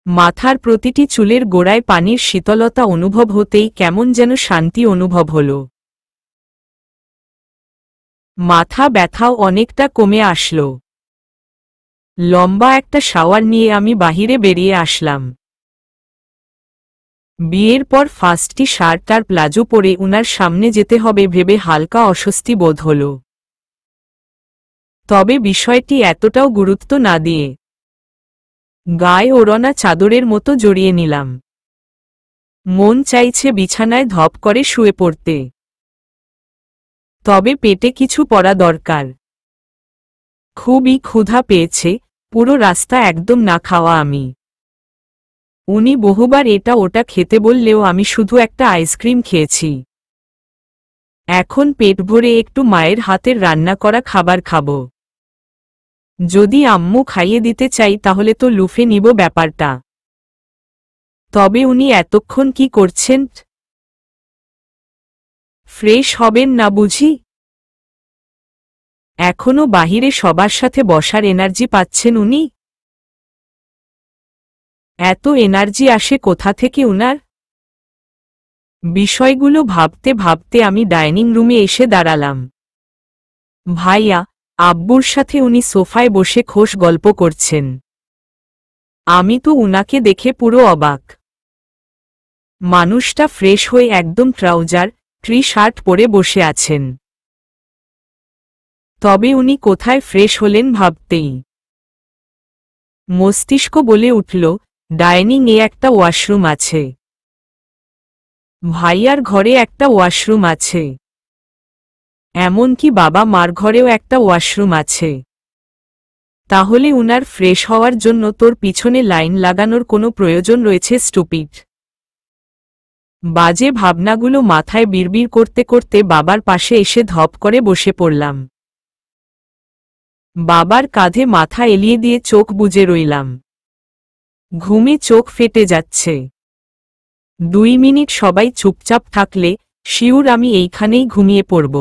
মাথার প্রতিটি চুলের গোড়ায় পানির শীতলতা অনুভব হতেই কেমন যেন শান্তি অনুভব হল। মাথা ব্যথাও অনেকটা কমে আসল। লম্বা একটা শাওয়ার নিয়ে আমি বাহিরে বেরিয়ে আসলাম। বিয়ের পর ফার্স্টটি শার্ট আর প্লাজো পরে উনার সামনে যেতে হবে ভেবে হালকা অস্বস্তি বোধ হল। তবে বিষয়টি এতটাও গুরুত্ব না দিয়ে গায়ে ওড়না চাদরের মতো জড়িয়ে নিলাম। মন চাইছে বিছানায় ধপ করে শুয়ে পড়তে। তবে পেটে কিছু পড়া দরকার। খুবই ক্ষুধা পেয়েছে, পুরো রাস্তা একদম না খাওয়া আমি। উনি বহুবার এটা ওটা খেতে বললেও আমি শুধু একটা আইসক্রিম খেয়েছি। এখন পেট ভরে একটু মায়ের হাতের রান্না করা খাবার খাব। যদি আম্মু খাইয়ে দিতে চাই তাহলে তো লুফে নিব ব্যাপারটা। তবে উনি এতক্ষণ কি করছেন? ফ্রেশ হবেন না বুঝি? এখনো বাহিরে সবার সাথে বসার এনার্জি পাচ্ছেন উনি? এত এনার্জি আসে কোথা থেকে উনার? বিষয়গুলো ভাবতে ভাবতে আমি ডাইনিং রুমে এসে দাঁড়ালাম। ভাইয়া, আব্বুর সাথে উনি সোফায় বসে খোশ গল্প করছেন। আমি তো উনাকে দেখে পুরো অবাক। মানুষটা ফ্রেশ হয়ে একদম ট্রাউজার, টি-শার্ট পরে বসে আছেন। তবে উনি কোথায় ফ্রেশ হলেন ভাবতেই মস্তিষ্ক বলে উঠল, ডাইনিং এ একটা ওয়াশরুম আছে। ভাইয়ার ঘরে একটা ওয়াশরুম আছে। এমনকি বাবা মার ঘরেও একটা ওয়াশরুম আছে। তাহলে উনার ফ্রেশ হওয়ার জন্য তোর পিছনে লাইন লাগানোর কোনো প্রয়োজন রয়েছে স্টুপিড? বাজে ভাবনাগুলো মাথায় বিড়বিড় করতে করতে বাবার পাশে এসে ধপ করে বসে পড়লাম। বাবার কাঁধে মাথা এলিয়ে দিয়ে চোখ বুজে রইলাম। ঘুমে চোখ ফেটে যাচ্ছে। 2 মিনিট সবাই চুপচাপ থাকলে শিউর আমি এইখানেই ঘুমিয়ে পড়ব।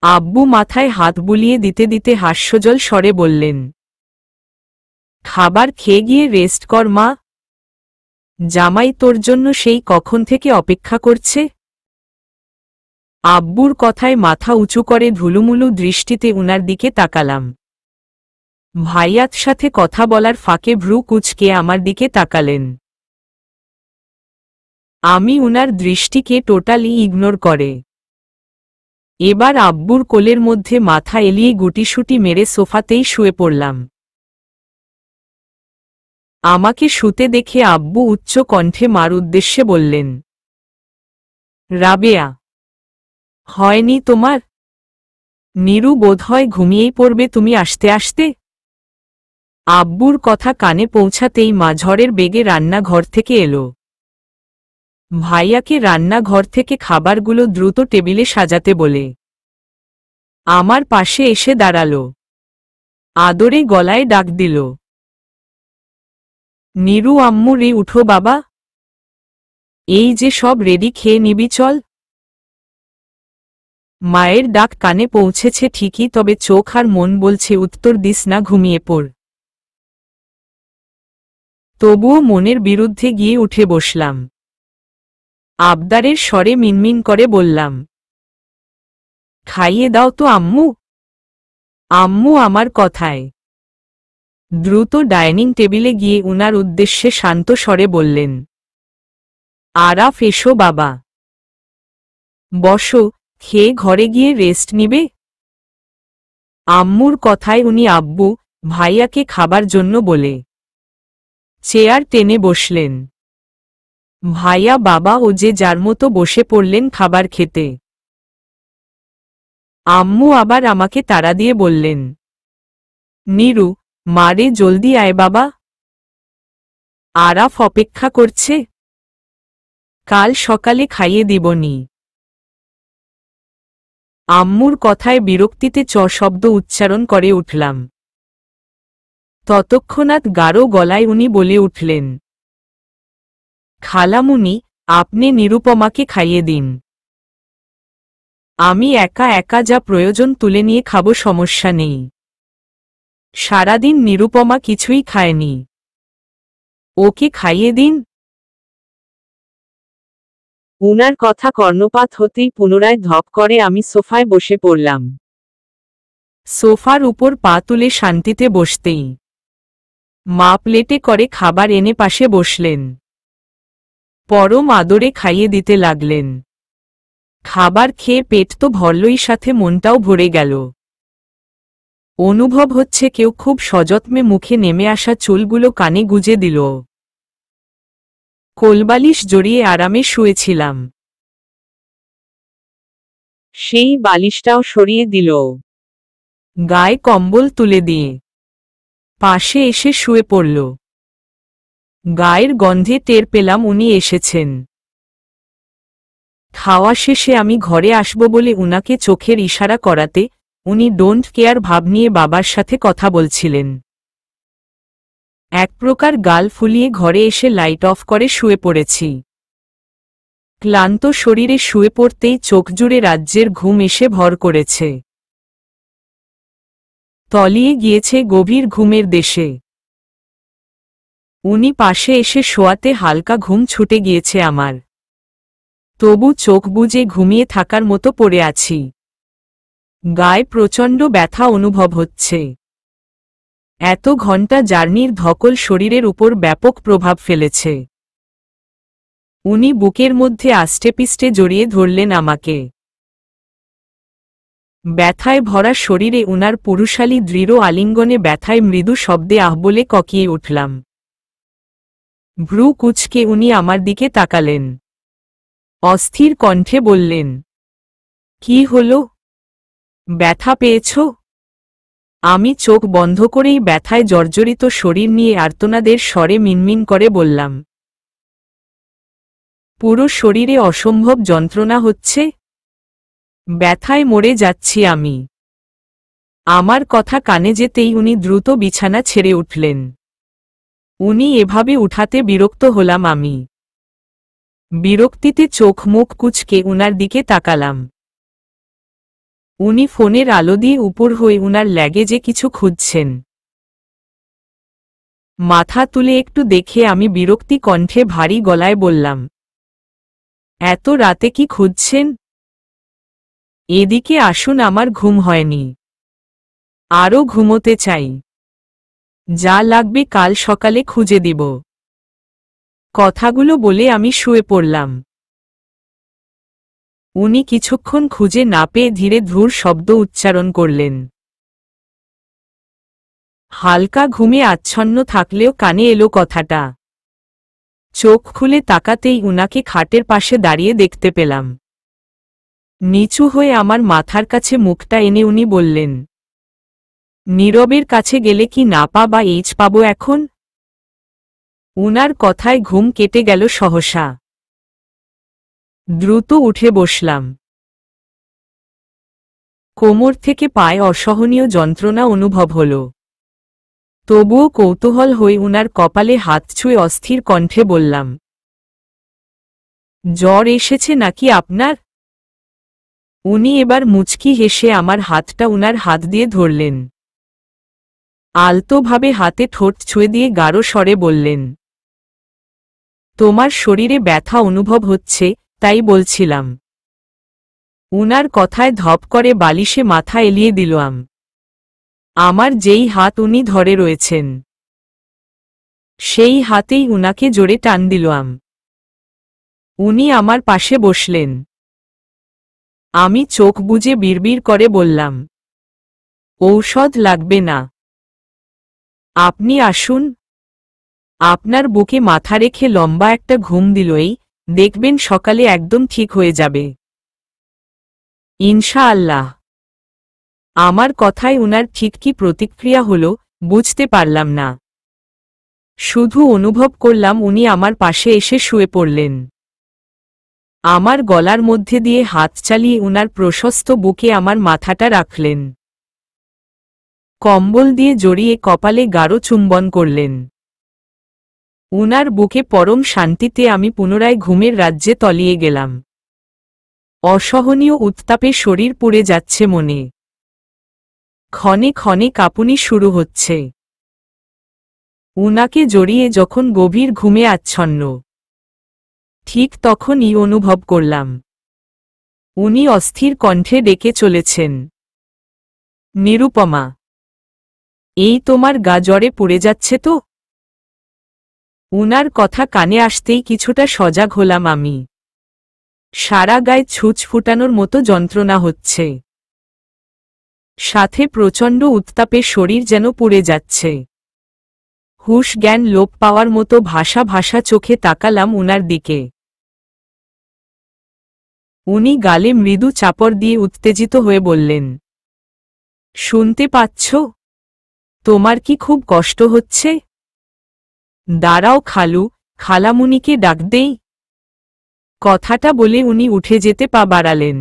আব্বু মাথায় হাত বুলিয়ে দিতে দিতে হাস্যজল স্বরে বললেন, খাবার খেয়ে গিয়ে রেস্ট কর মা। জামাই তোর জন্য সেই কখন থেকে অপেক্ষা করছে। আব্বুর কথায় মাথা উঁচু করে ধুলুমুলু দৃষ্টিতে উনার দিকে তাকালাম। ভাইয়ার সাথে কথা বলার ফাঁকে ভ্রু কুঁচকে আমার দিকে তাকালেন। আমি উনার দৃষ্টিকে টোটালি ইগনোর করে এবার আব্বুর কোলের মধ্যে মাথা এলিয়ে গুটিসুটি মেরে সোফাতেই শুয়ে পড়লাম। আমাকে শুতে দেখে আব্বু উচ্চ কণ্ঠে মার উদ্দেশ্যে বললেন, রাবেয়া, হয়নি তোমার? নীরু বোধহয় ঘুমিয়েই পড়বে তুমি আসতে আসতে। আব্বুর কথা কানে পৌঁছাতেই মা ঝড়ের বেগে রান্নাঘর থেকে এলো। ভাইয়াকে রান্নাঘর থেকে খাবারগুলো দ্রুত টেবিলে সাজাতে বলে আমার পাশে এসে দাঁড়ালো। আদরে গলায় ডাক দিল, নীরু আম্মু রে উঠো বাবা, এই যে সব রেডি, খেয়ে নিবি চল। মায়ের ডাক কানে পৌঁছেছে ঠিকই, তবে চোখ আর মন বলছে উত্তর দিস না, ঘুমিয়ে পড়। তবুও মনের বিরুদ্ধে গিয়ে উঠে বসলাম। আবদারের স্বরে মিনমিন করে বললাম, খাইয়ে দাও তো আম্মু। আম্মু আমার কথায় দ্রুত ডাইনিং টেবিলে গিয়ে উনার উদ্দেশ্যে শান্ত স্বরে বললেন, আরাফ এসো বাবা, বসো, খেয়ে ঘরে গিয়ে রেস্ট নিবে। আম্মুর কথায় উনি আব্বু ভাইয়াকে খাবার জন্য বলে চেয়ার টেনে বসলেন। ভাইয়া বাবা ও যে যার মতো বসে পড়লেন খাবার খেতে। আম্মু আবার আমাকে তাড়া দিয়ে বললেন, নীরু, মারে জলদি আয় বাবা, আরাফ অপেক্ষা করছে, কাল সকালে খাইয়ে দিবনি। আম্মুর কথায় বিরক্তিতে চ শব্দ উচ্চারণ করে উঠলাম। ততক্ষণাৎ গাঢ় গলায় উনি বলে উঠলেন, খালামুনি, আপনি নিরুপমাকে খাইয়ে দিন, আমি একা একা যা প্রয়োজন তুলে নিয়ে খাবো, সমস্যা নেই। সারাদিন নিরুপমা কিছুই খায়নি, ওকে খাইয়ে দিন। উনার কথা কর্ণপাত হতেই পুনরায় ধপ করে আমি সোফায় বসে পড়লাম। সোফার উপর পা তুলে শান্তিতে বসতেই মা প্লেটে করে খাবার এনে পাশে বসলেন। পরম আদরে খাইয়ে দিতে লাগলেন। খাবার খেয়ে পেট তো ভরলই, সাথে মনটাও ভরে গেল। অনুভব হচ্ছে কেউ খুব সযত্নে মুখে নেমে আসা চুলগুলো কানে গুজে দিল। কোলবালিশ জড়িয়ে আরামে শুয়েছিলাম। সেই বালিশটাও সরিয়ে দিল। গায়ে কম্বল তুলে দিয়ে পাশে এসে শুয়ে পড়ল। গায়ের গন্ধে টের পেলাম উনি এসেছেন। খাওয়া শেষে আমি ঘরে আসব বলে উনাকে চোখের ইশারা করাতে উনি ডোন্ট কেয়ার ভাব নিয়ে বাবার সাথে কথা বলছিলেন। এক প্রকার গাল ফুলিয়ে ঘরে এসে লাইট অফ করে শুয়ে পড়েছি। ক্লান্ত শরীরে শুয়ে পড়তেই চোখ জুড়ে রাজ্যের ঘুম এসে ভর করেছে। তলিয়ে গিয়েছে গভীর ঘুমের দেশে। উনি পাশে এসে শোয়াতে হালকা ঘুম ছুটে গিয়েছে আমার। তবু চোখ বুজে ঘুমিয়ে থাকার মতো পড়ে আছি। গায়ে প্রচণ্ড ব্যথা অনুভব হচ্ছে। এত ঘন্টা জার্নির ধকল শরীরের উপর ব্যাপক প্রভাব ফেলেছে। উনি বুকের মধ্যে আষ্টেপিষ্টে জড়িয়ে ধরলেন আমাকে। ব্যথায় ভরা শরীরে উনার পুরুষালী দৃঢ় আলিঙ্গনে ব্যথায় মৃদু শব্দে আহ বলে ককিয়ে উঠলাম। ভ্রু কুঁচকে উনি আমার দিকে তাকালেন। অস্থির কণ্ঠে বললেন, কি হলো? ব্যথা পেয়েছ? আমি চোখ বন্ধ করেই ব্যথায় জর্জরিত শরীর নিয়ে আর্তনাদের স্বরে মিনমিন করে বললাম, পুরো শরীরে অসম্ভব যন্ত্রণা হচ্ছে, ব্যথায় মরে যাচ্ছি আমি। আমার কথা কানে যেতেই উনি দ্রুত বিছানা ছেড়ে উঠলেন। উনি এভাবে উঠাতে বিরক্ত হলাম আমি। বিরক্তিতে চোখ মুখ কুঁচকে উনার দিকে তাকালাম। উনি ফোনের আলো দিয়ে উপর হয়ে উনার ল্যাগেজে কিছু খুঁজছেন। মাথা তুলে একটু দেখে আমি বিরক্তি কণ্ঠে ভারী গলায় বললাম, এত রাতে কি খুঁজছেন? এদিকে আসুন, আমার ঘুম হয়নি, আরও ঘুমোতে চাই। যা লাগবে কাল সকালে খুঁজে দিব। কথাগুলো বলে আমি শুয়ে পড়লাম। উনি কিছুক্ষণ খুঁজে না পেয়ে ধীরে ধূর শব্দ উচ্চারণ করলেন। হালকা ঘুমে আচ্ছন্ন থাকলেও কানে এলো কথাটা। চোখ খুলে তাকাতেই উনাকে খাটের পাশে দাঁড়িয়ে দেখতে পেলাম। নিচু হয়ে আমার মাথার কাছে মুখটা এনে উনি বললেন, নীরবের কাছে গেলে কি না পা বা এইচ পাবো এখন? উনার কথায় ঘুম কেটে গেল সহসা। দ্রুত উঠে বসলাম। কোমর থেকে পায়ে অসহনীয় যন্ত্রণা অনুভব হল। তবুও কৌতূহল হয়ে উনার কপালে হাত ছুঁয়ে অস্থির কণ্ঠে বললাম, জ্বর এসেছে নাকি আপনার? উনি এবার মুচকি হেসে আমার হাতটা উনার হাত দিয়ে ধরলেন। আলতোভাবে হাতে ঠোঁট ছুঁয়ে দিয়ে গাঢ় স্বরে বললেন, তোমার শরীরে ব্যথা অনুভব হচ্ছে, তাই বলছিলাম। উনার কথায় ধপ করে বালিশে মাথা এলিয়ে দিলাম। আমার যেই হাত উনি ধরে রয়েছেন, সেই হাতেই উনাকে জোরে টান দিলাম। উনি আমার পাশে বসলেন। আমি চোখ বুজে বিড়বিড় করে বললাম, ঔষধ লাগবে না, আপনি আসুন। আপনার বুকে মাথা রেখে লম্বা একটা ঘুম দিলই, দেখবেন সকালে একদম ঠিক হয়ে যাবে ইনশাআল্লাহ। আমার কথায় উনার ঠিক কি প্রতিক্রিয়া হলো বুঝতে পারলাম না। শুধু অনুভব করলাম উনি আমার পাশে এসে শুয়ে পড়লেন। আমার গলার মধ্যে দিয়ে হাত চালিয়ে উনার প্রশস্ত বুকে আমার মাথাটা রাখলেন। কম্বল দিয়ে জড়িয়ে কপালে গাঢ় চুম্বন করলেন। উনার বুকে পরম শান্তিতে আমি পুনরায় ঘুমের রাজ্যে তলিয়ে গেলাম। অসহনীয় উত্তাপে শরীর পুড়ে যাচ্ছে মনে। ক্ষণে ক্ষণে কাঁপুনি শুরু হচ্ছে। উনাকে জড়িয়ে যখন গভীর ঘুমে আচ্ছন্ন, ঠিক তখনই অনুভব করলাম উনি অস্থির কণ্ঠে ডেকে চলেছেন, নিরুপমা, এই তোমার গা জ্বরে পুড়ে যাচ্ছে তো? উনার কথা কানে আসতেই কিছুটা সজাগ হলাম আমি। সারা গায়ে ছুঁচ ফুটানোর মতো যন্ত্রণা হচ্ছে, সাথে প্রচণ্ড উত্তাপে শরীর যেন পুড়ে যাচ্ছে। হুশ জ্ঞান লোপ পাওয়ার মতো ভাষা ভাষা চোখে তাকালাম উনার দিকে। উনি গালে মৃদু চাপড় দিয়ে উত্তেজিত হয়ে বললেন, শুনতে পাচ্ছ? তোমার কি খুব কষ্ট হচ্ছে? দাঁড়াও খালু, খালামুনিকে ডাক দেই। কথাটা বলে উনি উঠে যেতে পা বাড়ালেন।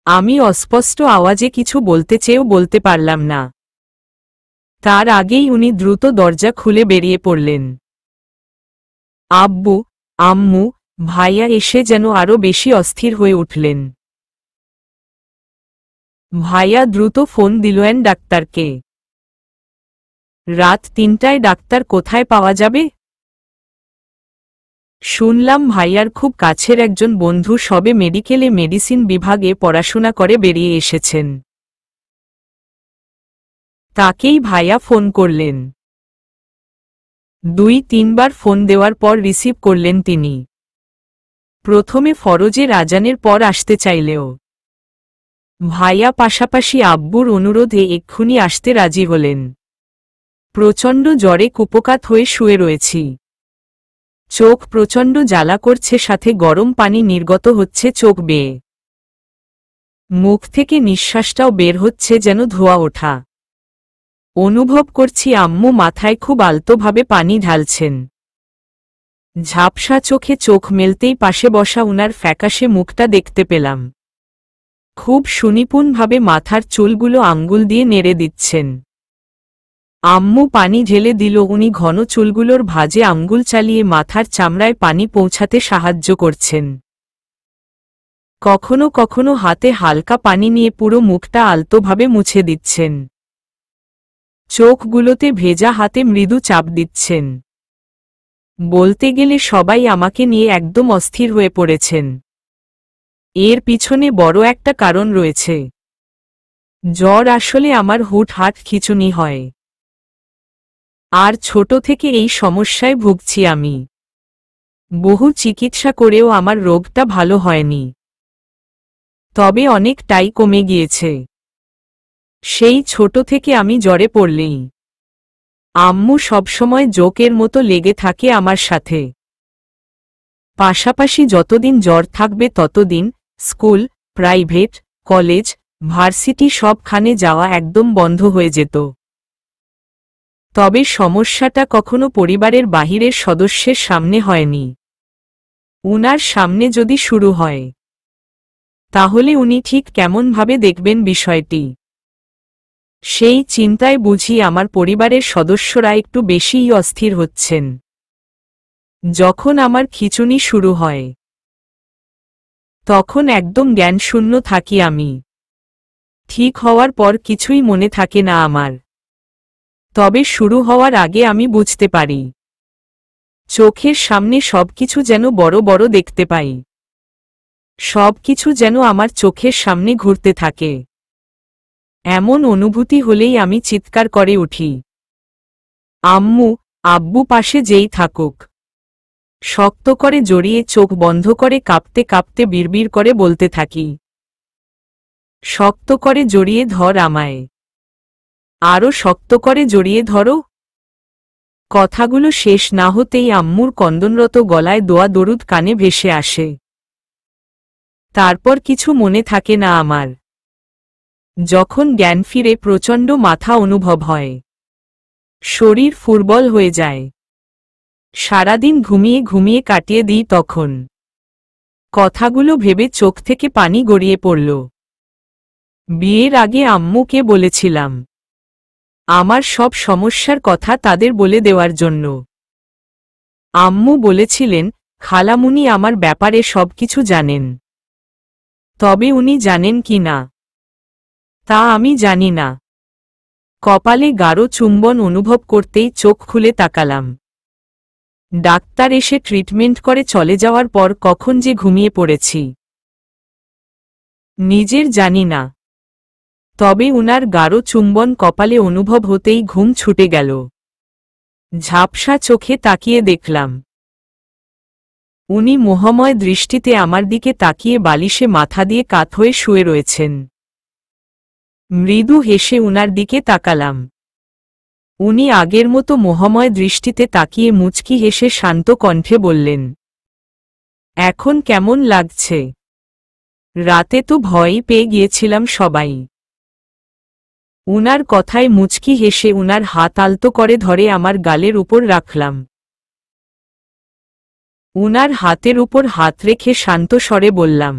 আমি অস্পষ্ট আওয়াজে কিছু বলতে চেয়েও বলতে পারলাম না। তার আগেই উনি দ্রুত দরজা খুলে বেরিয়ে পড়লেন। আব্বু, আম্মু, ভাইয়া এসে যেন আরো বেশি অস্থির হয়ে উঠলেন। ভাইয়া দ্রুত ফোন দিলেন ডাক্তারকে। রাত ৩টায় ডাক্তার কোথায় পাওয়া যাবে? শুনলাম ভাইয়ার খুব কাছের একজন বন্ধু সবে মেডিকেলে মেডিসিন বিভাগে পড়াশোনা করে বেরিয়ে এসেছেন। তাকেই ভাইয়া ফোন করলেন। ২-৩বার ফোন দেওয়ার পর রিসিভ করলেন তিনি। প্রথমে ফরজের আজানের পর আসতে চাইলেও ভাইয়া পাশাপাশি আব্বুর অনুরোধে এক্ষুনি আসতে রাজি হলেন। প্রচণ্ড জ্বরে কুপোকাত হয়ে শুয়ে রয়েছি। চোখ প্রচণ্ড জ্বালা করছে, সাথে গরম পানি নির্গত হচ্ছে চোখ বেয়ে। মুখ থেকে নিঃশ্বাসটাও বের হচ্ছে যেন ধোঁয়া ওঠা। অনুভব করছি আম্মু মাথায় খুব আলতোভাবে পানি ঢালছেন। ঝাপসা চোখে চোখ মেলতেই পাশে বসা উনার ফ্যাকাশে মুখটা দেখতে পেলাম। খুব সুনিপুণভাবে মাথার চুলগুলো আঙ্গুল দিয়ে নেড়ে দিচ্ছেন। আম্মু পানি ঢেলে দিল, উনি ঘন চুলগুলোর ভাঁজে আঙ্গুল চালিয়ে মাথার চামড়ায় পানি পৌঁছাতে সাহায্য করছেন। কখনো কখনো হাতে হালকা পানি নিয়ে পুরো মুখটা আলতোভাবে মুছে দিচ্ছেন। চোখগুলোতে ভেজা হাতে মৃদু চাপ দিচ্ছেন। বলতে গেলে সবাই আমাকে নিয়ে একদম অস্থির হয়ে পড়েছেন। এর পিছনে বড় একটা কারণ রয়েছে। জ্বর আসলে আমার হুটহাট খিঁচুনি হয়। আর ছোট থেকে এই সমস্যায় ভুগছি আমি। বহু চিকিৎসা করেও আমার রোগটা ভালো হয়নি, তবে অনেকটাই কমে গিয়েছে। সেই ছোট থেকে আমি জ্বরে পড়লেই আম্মু সবসময় জোকের মতো লেগে থাকে আমার সাথে। পাশাপাশি যতদিন জ্বর থাকবে ততদিন স্কুল, প্রাইভেট, কলেজ, ভার্সিটি সবখানে যাওয়া একদম বন্ধ হয়ে যেত। তবে সমস্যাটা কখনো পরিবারের বাহিরের সদস্যের সামনে হয়নি। উনার সামনে যদি শুরু হয়, তাহলে উনি ঠিক কেমনভাবে দেখবেন বিষয়টি, সেই চিন্তায় বুঝি আমার পরিবারের সদস্যরা একটু বেশিই অস্থির হচ্ছেন। যখন আমার খিঁচুনি শুরু হয়, তখন একদম জ্ঞানশূন্য থাকি আমি। ঠিক হওয়ার পর কিছুই মনে থাকে না আমার। তবে শুরু হওয়ার আগে আমি বুঝতে পারি, চোখের সামনে সবকিছু যেন বড় বড় দেখতে পাই। সবকিছু যেন আমার চোখের সামনে ঘুরতে থাকে। এমন অনুভূতি হলেই আমি চিৎকার করে উঠি। আম্মু, আব্বু পাশে যেই থাকুক, শক্ত করে জড়িয়ে চোখ বন্ধ করে কাঁপতে কাঁপতে বিড়বিড় করে বলতে থাকি, শক্ত করে জড়িয়ে ধর আমায়, আরো শক্ত করে জড়িয়ে ধরো। কথাগুলো শেষ না হতেই আম্মুর কন্দনরত গলায় দোয়া দরুদ কানে ভেসে আসে। তারপর কিছু মনে থাকে না আমার। যখন জ্ঞান ফিরে প্রচণ্ড মাথা অনুভব হয়, শরীর ফুরবল হয়ে যায়। সারাদিন ঘুমিয়ে ঘুমিয়ে কাটিয়ে দিই তখন। কথাগুলো ভেবে চোখ থেকে পানি গড়িয়ে পড়ল। বিয়ের আগে আম্মুকে বলেছিলাম আমার সব সমস্যার কথা তাদের বলে দেওয়ার জন্য। আম্মু বলেছিলেন খালামুনি আমার ব্যাপারে সবকিছু জানেন, তবে উনি জানেন কি না তা আমি জানি না। কপালে গাঢ় চুম্বন অনুভব করতেই চোখ খুলে তাকালাম। ডাক্তার এসে ট্রিটমেন্ট করে চলে যাওয়ার পর কখন যে ঘুমিয়ে পড়েছি নিজের জানি না। তবে উনার গাঢ় চুম্বন কপালে অনুভব হতেই ঘুম ছুটে গেল। ঝাপসা চোখে তাকিয়ে দেখলাম, উনি মোহময় দৃষ্টিতে আমার দিকে তাকিয়ে বালিশে মাথা দিয়ে কাত হয়ে শুয়ে রয়েছেন। মৃদু হেসে উনার দিকে তাকালাম। উনি আগের মতো মোহময় দৃষ্টিতে তাকিয়ে মুচকি হেসে শান্ত কণ্ঠে বললেন, এখন কেমন লাগছে? রাতে তো ভয়ই পেয়ে গিয়েছিলাম সবাই। উনার কথায় মুচকি হেসে উনার হাত আলতো করে ধরে আমার গালের উপর রাখলাম। উনার হাতের উপর হাত রেখে শান্ত স্বরে বললাম,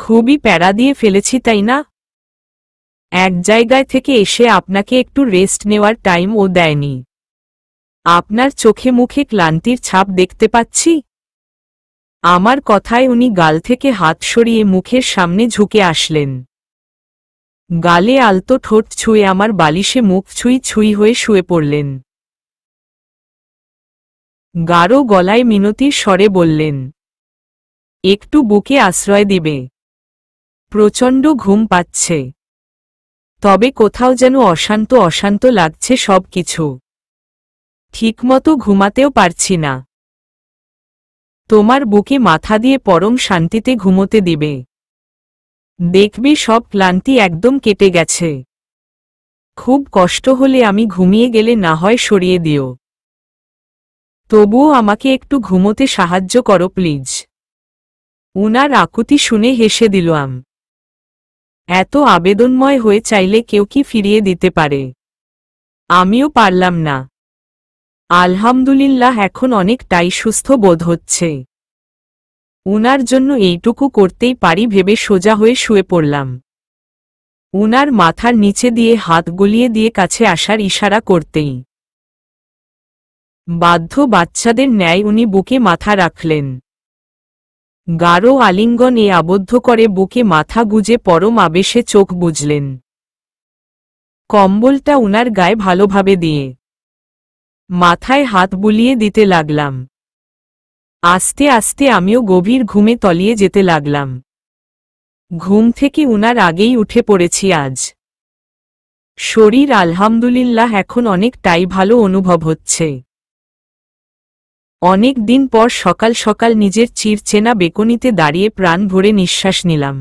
খুবই প্যারা দিয়ে ফেলেছি তাই না? এক জায়গায় থেকে এসে আপনাকে একটু রেস্ট নেওয়ার টাইমও দেয়নি। আপনার চোখে মুখে ক্লান্তির ছাপ দেখতে পাচ্ছি। আমার কথায় উনি গাল থেকে হাত সরিয়ে মুখের সামনে ঝুঁকে আসলেন। গালে আলতো ঠোঁট ছুঁয়ে আমার বালিশে মুখ ছুঁই ছুঁই হয়ে শুয়ে পড়লেন। গাঢ় গলায় মিনতির স্বরে বললেন, একটু বুকে আশ্রয় দিবে? প্রচণ্ড ঘুম পাচ্ছে, তবে কোথাও যেন অশান্ত অশান্ত লাগছে সব কিছু। ঠিকমতো ঘুমাতেও পারছি না। তোমার বুকে মাথা দিয়ে পরম শান্তিতে ঘুমোতে দিবে। দেখবে সব ক্লান্তি একদম কেটে গেছে। খুব কষ্ট হলে আমি ঘুমিয়ে গেলে না হয় সরিয়ে দিও। তবুও আমাকে একটু ঘুমোতে সাহায্য করো প্লিজ। উনার আকুতি শুনে হেসে দিলাম। এত আবেদনময় হয়ে চাইলে কেউ কি ফিরিয়ে দিতে পারে? আমিও পারলাম না। আলহামদুলিল্লাহ এখন অনেকটাই সুস্থ বোধ হচ্ছে। উনার জন্য এইটুকু করতেই পারি ভেবে সোজা হয়ে শুয়ে পড়লাম। উনার মাথার নিচে দিয়ে হাত গলিয়ে দিয়ে কাছে আসার ইশারা করতেই বাধ্য বাচ্চাদের ন্যায় উনি বুকে মাথা রাখলেন। গাঢ় আলিঙ্গনে আবদ্ধ করে বুকে মাথা গুজে পরম আবেশে চোখ বুজলেন। কম্বলটা উনার গায়ে ভালোভাবে দিয়ে মাথায় হাত বুলিয়ে দিতে লাগলাম। আস্তে আস্তে আমিও গভীর ঘুমে তলিয়ে যেতে লাগলাম। ঘুম থেকে উনার আগেই উঠে পড়েছি আজ। শরীর আলহামদুলিল্লাহ এখন অনেকটাই ভালো অনুভব হচ্ছে। অনেক দিন পর সকাল সকাল নিজের চিরচেনা বেকনিতে দাঁড়িয়ে প্রাণ ভরে নিঃশ্বাস নিলাম।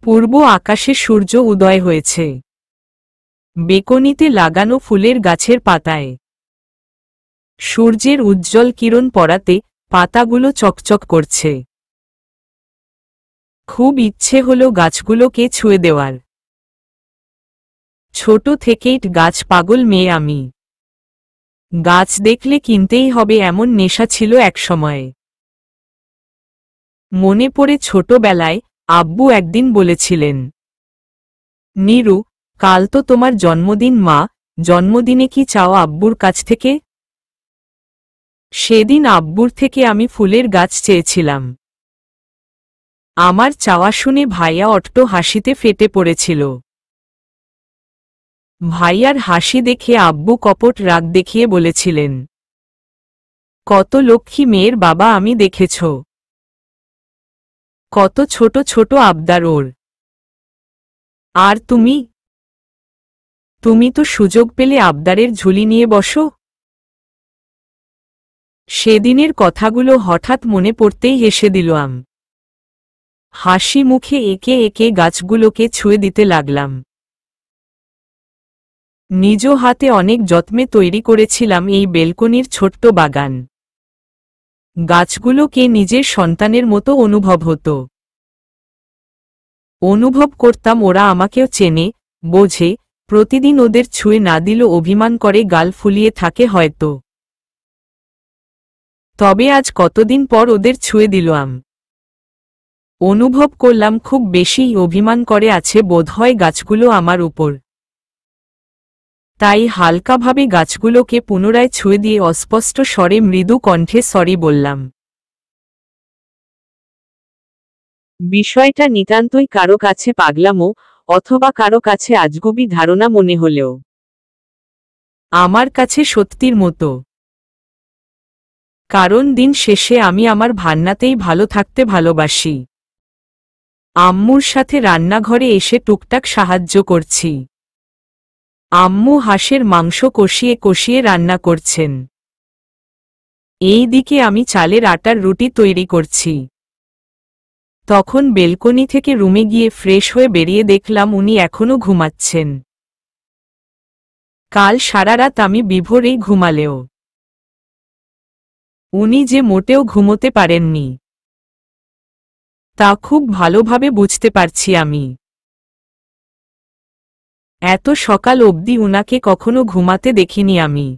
পূর্ব আকাশে সূর্য উদয় হয়েছে। বেকনিতে লাগানো ফুলের গাছের পাতায় সূর্যের উজ্জ্বল কিরণ পড়াতে পাতাগুলো চকচক করছে। খুব ইচ্ছে হলো গাছগুলোকে ছুঁয়ে দেওয়ার। ছোট থেকেই গাছ পাগল মেয়ে আমি। গাছ দেখলে কিনতেই হবে এমন নেশা ছিল একসময়ে। মনে পড়ে ছোটবেলায় আব্বু একদিন বলেছিলেন, নীরু, কাল তো তোমার জন্মদিন মা, জন্মদিনে কি চাও আব্বুর কাছ থেকে? সেদিন আব্বুর থেকে আমি ফুলের গাছ চেয়েছিলাম। আমার চাওয়া শুনে ভাইয়া অট্ট হাসিতে ফেটে পড়েছিল। ভাইয়ার হাসি দেখে আব্বু কপট রাগ দেখিয়ে বলেছিলেন, কত লক্ষ্মী মেয়ের বাবা আমি দেখেছ। কত ছোট ছোট আবদার ওর। আর তুমি তো সুযোগ পেলে আবদারের ঝুলি নিয়ে বসো। সেদিনের কথাগুলো হঠাৎ মনে পড়তেই হেসে দিলাম। হাসি মুখে একে একে গাছগুলোকে ছুঁয়ে দিতে লাগলাম। নিজ হাতে অনেক যত্নে তৈরি করেছিলাম এই বেলকনির ছোট্ট বাগান। গাছগুলোকে নিজের সন্তানের মতো অনুভব হতো। অনুভব করতাম ওরা আমাকেও চেনে, বোঝে, প্রতিদিন ওদের ছুঁয়ে না দিল অভিমান করে গাল ফুলিয়ে থাকে হয়তো। তবে আজ কতদিন পর ওদের ছুঁয়ে দিলাম। অনুভব করলাম খুব বেশি অভিমান করে আছে বোধহয় গাছগুলো আমার উপর। তাই হালকাভাবে গাছগুলোকে পুনরায় ছুঁয়ে দিয়ে অস্পষ্ট স্বরে মৃদু কণ্ঠে সরি বললাম। বিষয়টা নিতান্তই কারো কাছে পাগলামো অথবা কারো কাছে আজগুবি ধারণা মনে হলেও আমার কাছে সত্যির মতো। কারণ দিন শেষে আমি আমার ভান্নাতেই ভালো থাকতে ভালোবাসি। আম্মুর সাথে রান্নাঘরে এসে টুকটাক সাহায্য করছি। আম্মু হাঁসের মাংস কষিয়ে কষিয়ে রান্না করছেন। এই দিকে আমি চালের আটার রুটি তৈরি করছি। তখন বেলকনি থেকে রুমে গিয়ে ফ্রেশ হয়ে বেরিয়ে দেখলাম উনি এখনো ঘুমাচ্ছেন। কাল সারা রাত আমি বিভোরেই ঘুমালেও উনি যে মোটেও ঘুমোতে পারেননি তা খুব ভালোভাবে বুঝতে পারছি আমি। এত সকাল অবধি উনাকে কখনো ঘুমাতে দেখিনি আমি।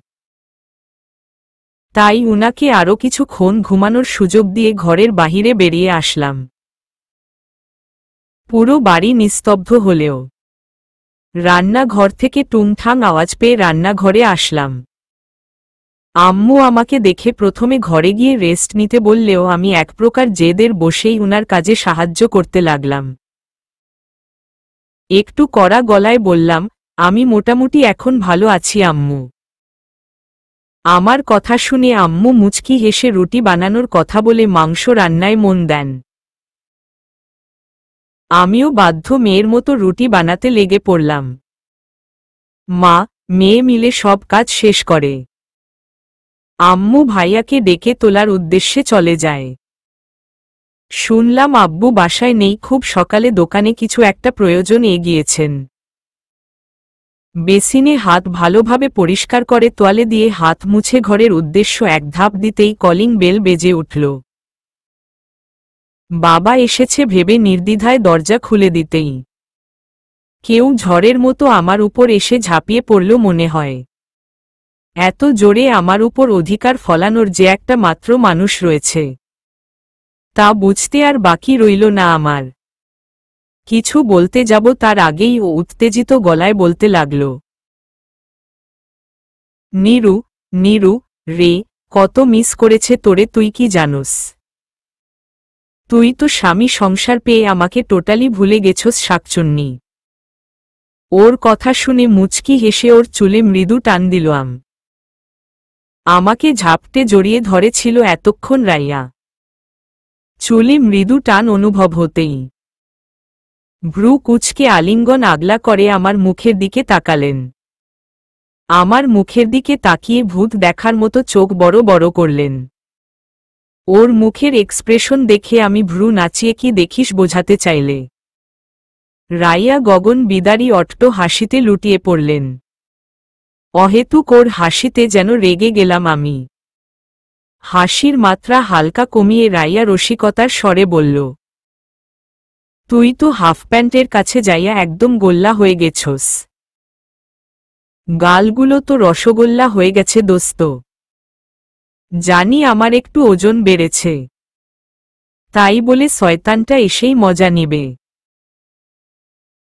তাই উনাকে আরও কিছুক্ষণ ঘুমানোর সুযোগ দিয়ে ঘরের বাহিরে বেরিয়ে আসলাম। পুরো বাড়ি নিস্তব্ধ হলেও রান্নাঘর থেকে টুংঠাং আওয়াজ পেয়ে রান্নাঘরে আসলাম। আম্মু আমাকে দেখে প্রথমে ঘরে গিয়ে রেস্ট নিতে বললেও আমি এক প্রকার জেদের বসেই উনার কাজে সাহায্য করতে লাগলাম। একটু কড়া গলায় বললাম, আমি মোটামুটি এখন ভালো আছি আম্মু। আমার কথা শুনে আম্মু মুচকি হেসে রুটি বানানোর কথা বলে মাংস রান্নায় মন দেন। আমিও বাধ্য মেয়ের মতো রুটি বানাতে লেগে পড়লাম। মা, মেয়ে মিলে সব কাজ শেষ করে আম্মু ভাইয়াকে ডেকে তোলার উদ্দেশ্যে চলে যায়। শুনলাম আব্বু বাসায় নেই, খুব সকালে দোকানে কিছু একটা প্রয়োজনে গিয়েছেন। বেসিনে হাত ভালোভাবে পরিষ্কার করে তোয়ালে দিয়ে হাত মুছে ঘরের উদ্দেশ্য এক ধাপ দিতেই কলিং বেল বেজে উঠল। বাবা এসেছে ভেবে নির্দ্বিধায় দরজা খুলে দিতেই কেউ ঝড়ের মতো আমার উপর এসে ঝাঁপিয়ে পড়ল মনে হয়। এত জোরে আমার উপর অধিকার ফলানোর যে একটা মাত্র মানুষ রয়েছে তা বুঝতে আর বাকি রইল না আমার। কিছু বলতে যাব তার আগেই ও উত্তেজিত গলায় বলতে লাগল, নীরু, নীরু রে, কত মিস করেছে তোরে তুই কি জানোস? তুই তো স্বামী সংসার পেয়ে আমাকে টোটালি ভুলে গেছস শাকচুন্নি। ওর কথা শুনে মুচকি হেসে ওর চুলে মৃদু টান দিলাম। আমাকে ঝাপটে জড়িয়ে ধরেছিল এতক্ষণ রাইয়া। চুলে মৃদু টান অনুভব হতেই ভ্রু কুঁচকে আলিঙ্গন আগলা করে আমার মুখের দিকে তাকালেন। আমার মুখের দিকে তাকিয়ে ভূত দেখার মতো চোখ বড় বড় করলেন। ওর মুখের এক্সপ্রেশন দেখে আমি ভ্রু নাচিয়ে কি দেখিস বোঝাতে চাইলে। রাইয়া গগন বিদারী অট্ট হাসিতে লুটিয়ে পড়লেন। অহেতুক ওর হাসিতে যেন রেগে গেলাম আমি। হাসির মাত্রা হালকা কমিয়ে রাইয়া রসিকতার স্বরে বলল, তুই তো হাফ প্যান্টের কাছে যাইয়া একদম গোল্লা হয়ে গেছস। গালগুলো তো রসগোল্লা হয়ে গেছে দোস্ত। জানি আমার একটু ওজন বেড়েছে, তাই বলে শয়তানটা এসেই মজা নেবে।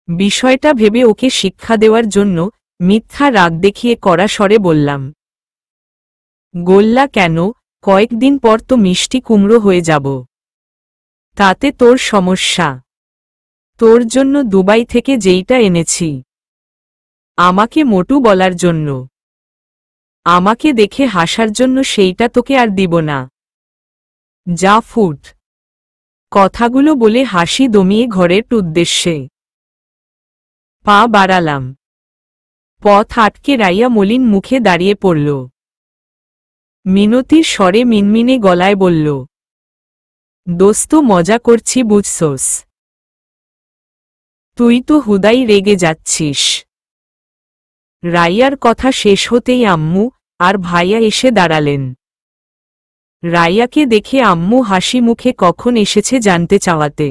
বিষয়টা ভেবে ওকে শিক্ষা দেওয়ার জন্য মিথ্যা রাগ দেখিয়ে কড়া স্বরে বললাম, গোল্লা কেন, কয়েকদিন পর তো মিষ্টি কুমড়ো হয়ে যাব। তাতে তোর সমস্যা? তোর জন্য দুবাই থেকে যেইটা এনেছি। আমাকে মোটু বলার জন্য, আমাকে দেখে হাসার জন্য সেইটা তোকে আর দিব না। যা ফুট। কথাগুলো বলে হাসি দমিয়ে ঘরের উদ্দেশ্যে পা বাড়ালাম। পথ আটকে রাইয়া মলিন মুখে দাঁড়িয়ে পড়ল। মিনতির স্বরে মিনমিনে গলায় বলল, দোস্ত মজা করছি বুঝছস? তুই তো হুদাই রেগে যাচ্ছিস। রাইয়ার কথা শেষ হতেই আম্মু আর ভাইয়া এসে দাঁড়ালেন। রাইয়াকে দেখে আম্মু হাসি মুখে কখন এসেছে জানতে চাওয়াতে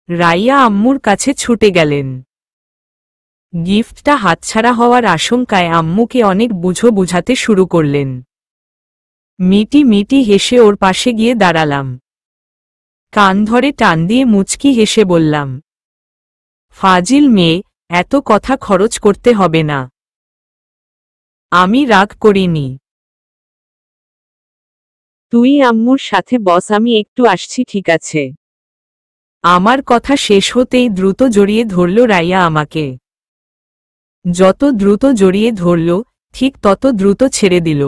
রাইয়া আম্মুর কাছে ছুটে গেলেন। গিফটটা হাতছাড়া হওয়ার আশঙ্কায় আম্মুকে অনেক বুঝাতে শুরু করলেন। মিটি মিটি হেসে ওর পাশে গিয়ে দাঁড়ালাম। কান ধরে টান দিয়ে মুচকি হেসে বললাম, ফাজিল মেয়ে, এত কথা খরচ করতে হবে না। আমি রাগ করিনি। তুই আম্মুর সাথে বস, আমি একটু আসছি, ঠিক আছে? আমার কথা শেষ হতেই দ্রুত জড়িয়ে ধরল রাইয়া আমাকে। যত দ্রুত জড়িয়ে ধরল ঠিক তত দ্রুত ছেড়ে দিল।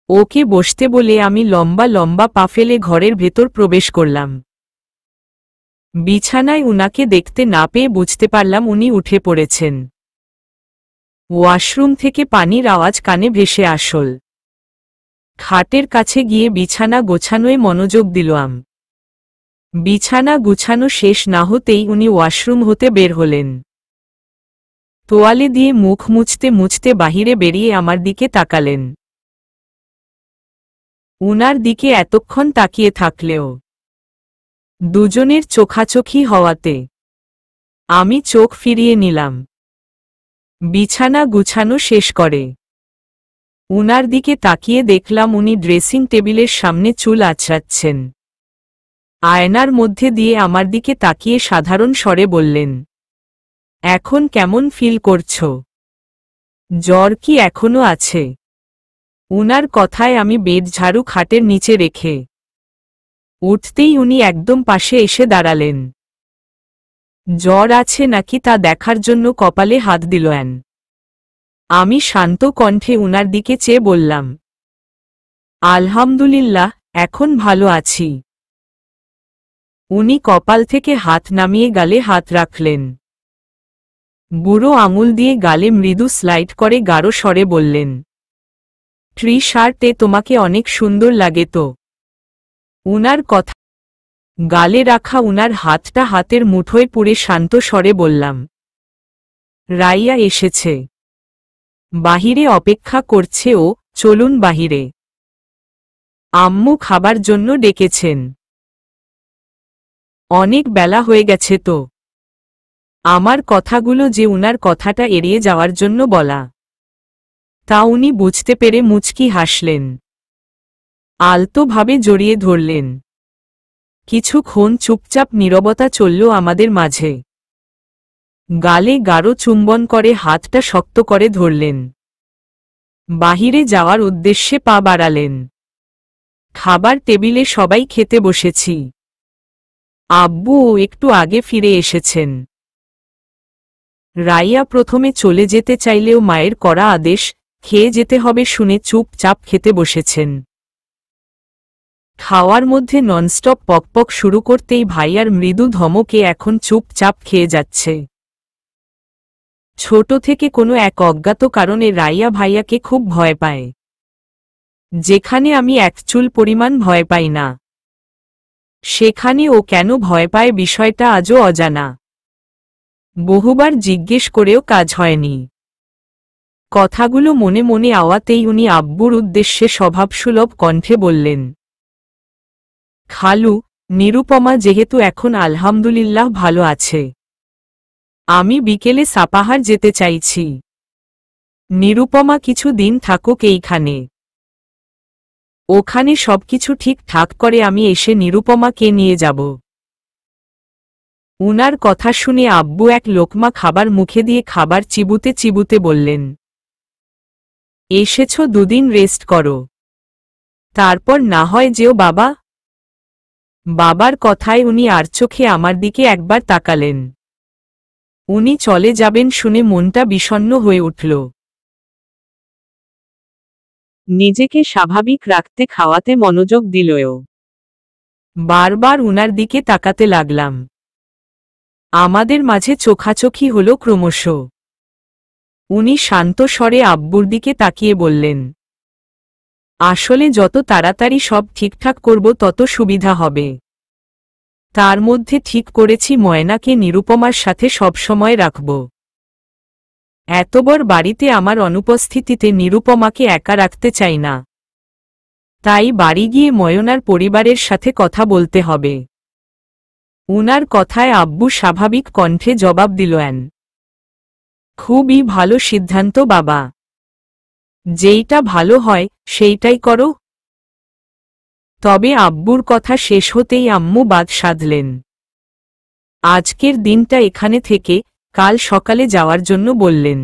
ওকে বসতে বলে আমি লম্বা লম্বা পা ফেলে ঘরের ভেতর প্রবেশ করলাম। বিছানায় উনাকে দেখতে না পেয়ে বুঝতে পারলাম উনি উঠে পড়েছেন। ওয়াশরুম থেকে পানির আওয়াজ কানে ভেসে আসল। খাটের কাছে গিয়ে বিছানা গোছানোয় মনোযোগ দিলাম। বিছানা গুছানো শেষ না হতেই উনি ওয়াশরুম হতে বের হলেন। তোয়ালে দিয়ে মুখ মুছতে মুছতে বাহিরে বেরিয়ে আমার দিকে তাকালেন। উনার দিকে এতক্ষণ তাকিয়ে থাকলেও দুজনের চোখাচোখি হওয়াতে আমি চোখ ফিরিয়ে নিলাম। বিছানা গুছানো শেষ করে উনার দিকে তাকিয়ে দেখলাম উনি ড্রেসিং টেবিলের সামনে চুল আঁচড়াচ্ছেন। আয়নার মধ্যে দিয়ে আমার দিকে তাকিয়ে সাধারণ স্বরে বললেন, এখন কেমন ফিল করছো? জ্বর কি এখনো আছে? উনার কথায় আমি বেড ঝাড়ু খাটের নিচে রেখে উঠতেই উনি একদম পাশে এসে দাঁড়ালেন। জ্বর আছে নাকি তা দেখার জন্য কপালে হাত দিলেন। আমি শান্ত কণ্ঠে উনার দিকে চেয়ে বললাম, আলহামদুলিল্লাহ, এখন ভালো আছি। উনি কপাল থেকে হাত নামিয়ে গালে হাত রাখলেন। বুড়ো আঙুল দিয়ে গালে মৃদু স্লাইড করে গাঢ় স্বরে বললেন, ট্রি শার্টে তোমাকে অনেক সুন্দর লাগে তো। উনার কথা গালে রাখা উনার হাতটা হাতের মুঠোয় পুরে শান্ত স্বরে বললাম, রাইয়া এসেছে। বাহিরে অপেক্ষা করছে ও, চলুন বাহিরে। আম্মু খাবার জন্য ডেকেছেন। অনেক বেলা হয়ে গেছে তো। আমার কথাগুলো যে উনার কথাটা এড়িয়ে যাওয়ার জন্য বলা, তা উনি বুঝতে পেরে মুচকি হাসলেন। আলতোভাবে জড়িয়ে ধরলেন। কিছুক্ষণ চুপচাপ নীরবতা চলল আমাদের মাঝে। গালে গাঢ় চুম্বন করে হাতটা শক্ত করে ধরলেন। বাহিরে যাওয়ার উদ্দেশ্যে পা বাড়ালেন। খাবার টেবিলে সবাই খেতে বসেছি। আব্বুও একটু আগে ফিরে এসেছেন। রাইয়া প্রথমে চলে যেতে চাইলেও মায়ের কড়া আদেশ, খেয়ে যেতে হবে শুনে চুপচাপ খেতে বসেছেন। খাওয়ার মধ্যে ননস্টপ পকপক শুরু করতেই ভাইয়ার মৃদু ধমকে এখন চুপচাপ খেয়ে যাচ্ছে। ছোট থেকে কোনো এক অজ্ঞাত কারণে রাইয়া ভাইয়াকে খুব ভয় পায়, যেখানে আমি এক চুল পরিমাণ ভয় পাই না। সেখানে ও কেন ভয় পায় বিষয়টা আজও অজানা। বহুবার জিজ্ঞেস করেও কাজ হয়নি। কথাগুলো মনে মনে আওয়াতেই উনি আব্বুর উদ্দেশ্যে স্বভাবসুলভ কণ্ঠে বললেন, খালু, নিরুপমা যেহেতু এখন আলহামদুলিল্লাহ ভালো আছে, আমি বিকেলে সাপাহার যেতে চাইছি। নিরুপমা কিছু দিন থাকুক এইখানে। ওখানে সবকিছু ঠিকঠাক করে আমি এসে নিরুপমাকে নিয়ে যাব। উনার কথা শুনে আব্বু এক লোকমা খাবার মুখে দিয়ে খাবার চিবুতে চিবুতে বললেন, এসেছ দুদিন রেস্ট করো, তারপর না হয় যেও বাবা। বাবার কথায় উনি আর চোখে আমার দিকে একবার তাকালেন। উনি চলে যাবেন শুনে মনটা বিষণ্ণ হয়ে উঠল। নিজেকে স্বাভাবিক রাখতে খাওয়াতে মনোযোগ দিলও। বারবার উনার দিকে তাকাতে লাগলাম। আমাদের মাঝে চোখাচোখি হল ক্রমশ। উনি শান্ত স্বরে আব্বুর দিকে তাকিয়ে বললেন, আসলে যত তাড়াতাড়ি সব ঠিকঠাক করব তত সুবিধা হবে। তার মধ্যে ঠিক করেছি ময়নাকে নিরুপমার সাথে সবসময় রাখব। এতবড় বাড়িতে আমার অনুপস্থিতিতে নিরুপমাকে একা রাখতে চাই না। তাই বাড়ি গিয়ে ময়নার পরিবারের সাথে কথা বলতে হবে। উনার কথায় আব্বু স্বাভাবিক কণ্ঠে জবাব দিলেন, খুবই ভালো সিদ্ধান্ত বাবা। যেইটা ভালো হয় সেইটাই করো। তবে আব্বুর কথা শেষ হতেই আম্মু বাদ সাধলেন। আজকের দিনটা এখানে থেকে কাল সকালে যাওয়ার জন্য বললেন।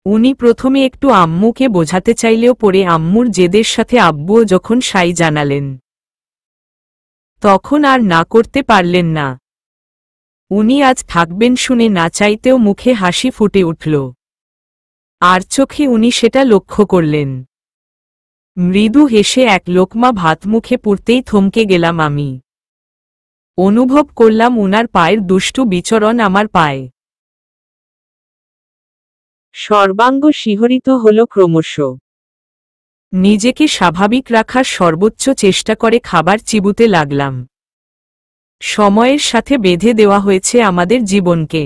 উনি প্রথমে একটু আম্মুকে বোঝাতে চাইলেও পরে আম্মুর জেদের সাথে আব্বুও যখন সাই জানালেন, তখন আর না করতে পারলেন না। উনি আজ থাকবেন শুনে না চাইতেও মুখে হাসি ফুটে উঠল। আর চোখে উনি সেটা লক্ষ্য করলেন। মৃদু হেসে এক লোকমা ভাত মুখে পুরতেই থমকে গেলাম আমি। অনুভব করলাম উনার পায়ের দুষ্টু বিচরণ আমার পায়ে। সর্বাঙ্গ শিহরিত হল ক্রমশ। নিজেকে স্বাভাবিক রাখার সর্বোচ্চ চেষ্টা করে খাবার চিবুতে লাগলাম। সময়ের সাথে বেঁধে দেওয়া হয়েছে আমাদের জীবনকে।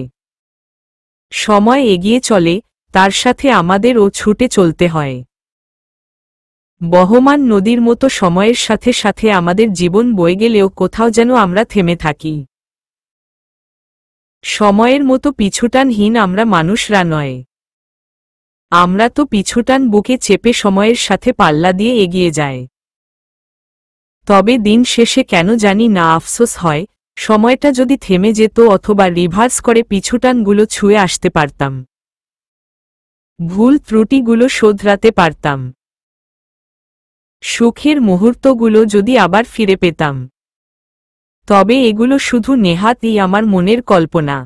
সময় এগিয়ে চলে, তার সাথে আমাদেরও ছুটে চলতে হয়। বহমান নদীর মতো সময়ের সাথে সাথে আমাদের জীবন বয়ে গেলেও কোথাও যেন আমরা থেমে থাকি। সময়ের মতো পিছুটানহীন আমরা মানুষরা নয়। আমরা তো পিছুটান বুকে চেপে সময়ের সাথে পাল্লা দিয়ে এগিয়ে যায়। তবে দিন শেষে কেন জানি না আফসোস হয়, সময়টা যদি থেমে যেত অথবা রিভার্স করে পিছুটানগুলো ছুঁয়ে আসতে পারতাম। ভুল ত্রুটিগুলো শোধরাতে পারতাম। সুখের মুহূর্তগুলো যদি আবার ফিরে পেতাম। তবে এগুলো শুধু নেহাতই আমার মনের কল্পনা।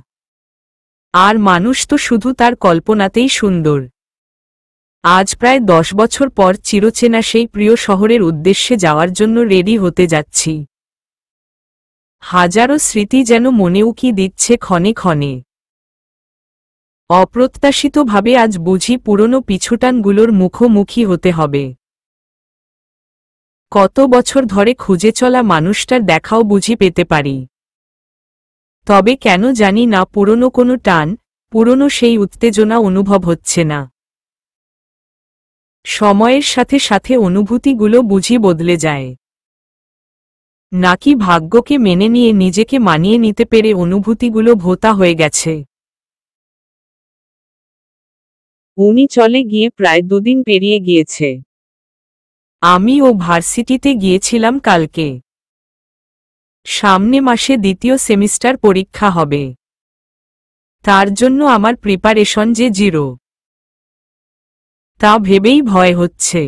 আর মানুষ তো শুধু তার কল্পনাতেই সুন্দর। আজ প্রায় 10 বছর পর চিরচেনা সেই প্রিয় শহরের উদ্দেশ্যে যাওয়ার জন্য রেডি হতে যাচ্ছি। হাজারো স্মৃতি যেন মনে উকি দিচ্ছে ক্ষণে ক্ষণে। অপ্রত্যাশিতভাবে আজ বুঝি পুরনো পিছুটানগুলোর মুখোমুখি হতে হবে। কত বছর ধরে খুঁজে চলা মানুষটার দেখাও বুঝি পেতে পারি। তবে কেন জানি না পুরনো কোনো টান, পুরনো সেই উত্তেজনা অনুভব হচ্ছে না। সময়ের সাথে সাথে অনুভূতিগুলো বুঝি বদলে যায়। নাকি ভাগ্যকে মেনে নিয়ে নিজেকে মানিয়ে নিতে পেরে অনুভূতিগুলো ভোঁতা হয়ে গেছে। উনি চলে গিয়ে প্রায় 2 দিন পেরিয়ে গিয়েছে। আমি ও ভার্সিটিতে গিয়েছিলাম কালকে। সামনে মাসে দ্বিতীয় সেমিস্টার পরীক্ষা হবে। তার জন্য আমার প্রিপারেশন যে জিরো, তা ভেবেই ভয় হচ্ছে।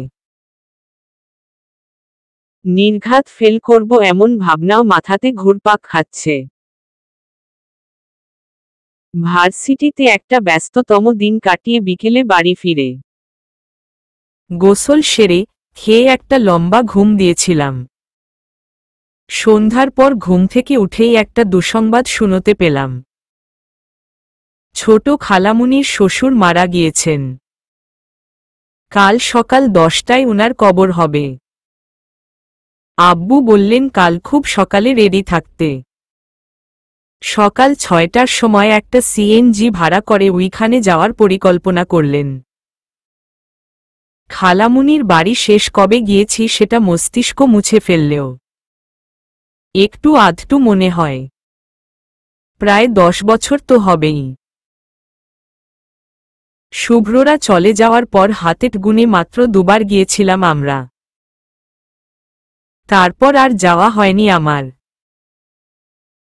নির্ঘাত ফেল করব এমন ভাবনাও মাথাতে ঘুরপাক খাচ্ছে। ভার্সিটিতে একটা ব্যস্ততম দিন কাটিয়ে বিকেলে বাড়ি ফিরে গোসল সেরে খেয়ে একটা লম্বা ঘুম দিয়েছিলাম। সন্ধ্যার পর ঘুম থেকে উঠেই একটা দুঃসংবাদ শুনতে পেলাম। ছোট খালামুনির শ্বশুর মারা গিয়েছেন। কাল সকাল 10টায় উনার কবর হবে। আব্বু বললেন কাল খুব সকালে রেডি থাকতে। সকাল 6টার সময় একটা সিএনজি ভাড়া করে ওইখানে যাওয়ার পরিকল্পনা করলেন। খালামুনির বাড়ি শেষ কবে গিয়েছি সেটা মস্তিষ্ক মুছে ফেললেও একটু আধটু মনে হয়। প্রায় 10 বছর তো হবেই। শুভ্ররা চলে যাওয়ার পর হাতের গুণে মাত্র 2বার গিয়েছিলাম আমরা। তারপর আর যাওয়া হয়নি আমার।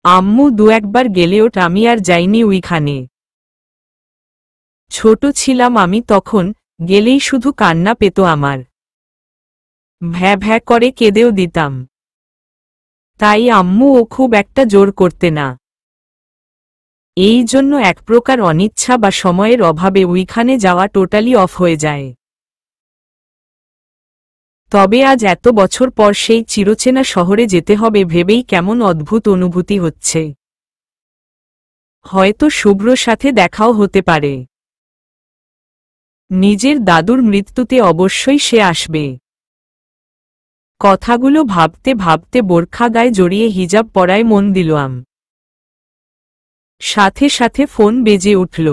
আম্মু 2-1বার গেলেও আমি আর যাইনি ওইখানে। ছোট ছিলাম আমি তখন, গেলেই শুধু কান্না পেত আমার। ভ্যা ভ্যা করে কেঁদেও দিতাম। তাই আম্মুও খুব একটা জোর করতে না। এই জন্য এক প্রকার অনিচ্ছা বা সময়ের অভাবে ওইখানে যাওয়া টোটালি অফ হয়ে যায়। তবে আজ এত বছর পর সেই চিরচেনা শহরে যেতে হবে ভেবেই কেমন অদ্ভুত অনুভূতি হচ্ছে। হয়তো শুভ্রর সাথে দেখাও হতে পারে। নিজের দাদুর মৃত্যুতে অবশ্যই সে আসবে। কথাগুলো ভাবতে ভাবতে বোরখা গায়ে জড়িয়ে হিজাব পরায় মন দিলাম। সাথে সাথে ফোন বেজে উঠল।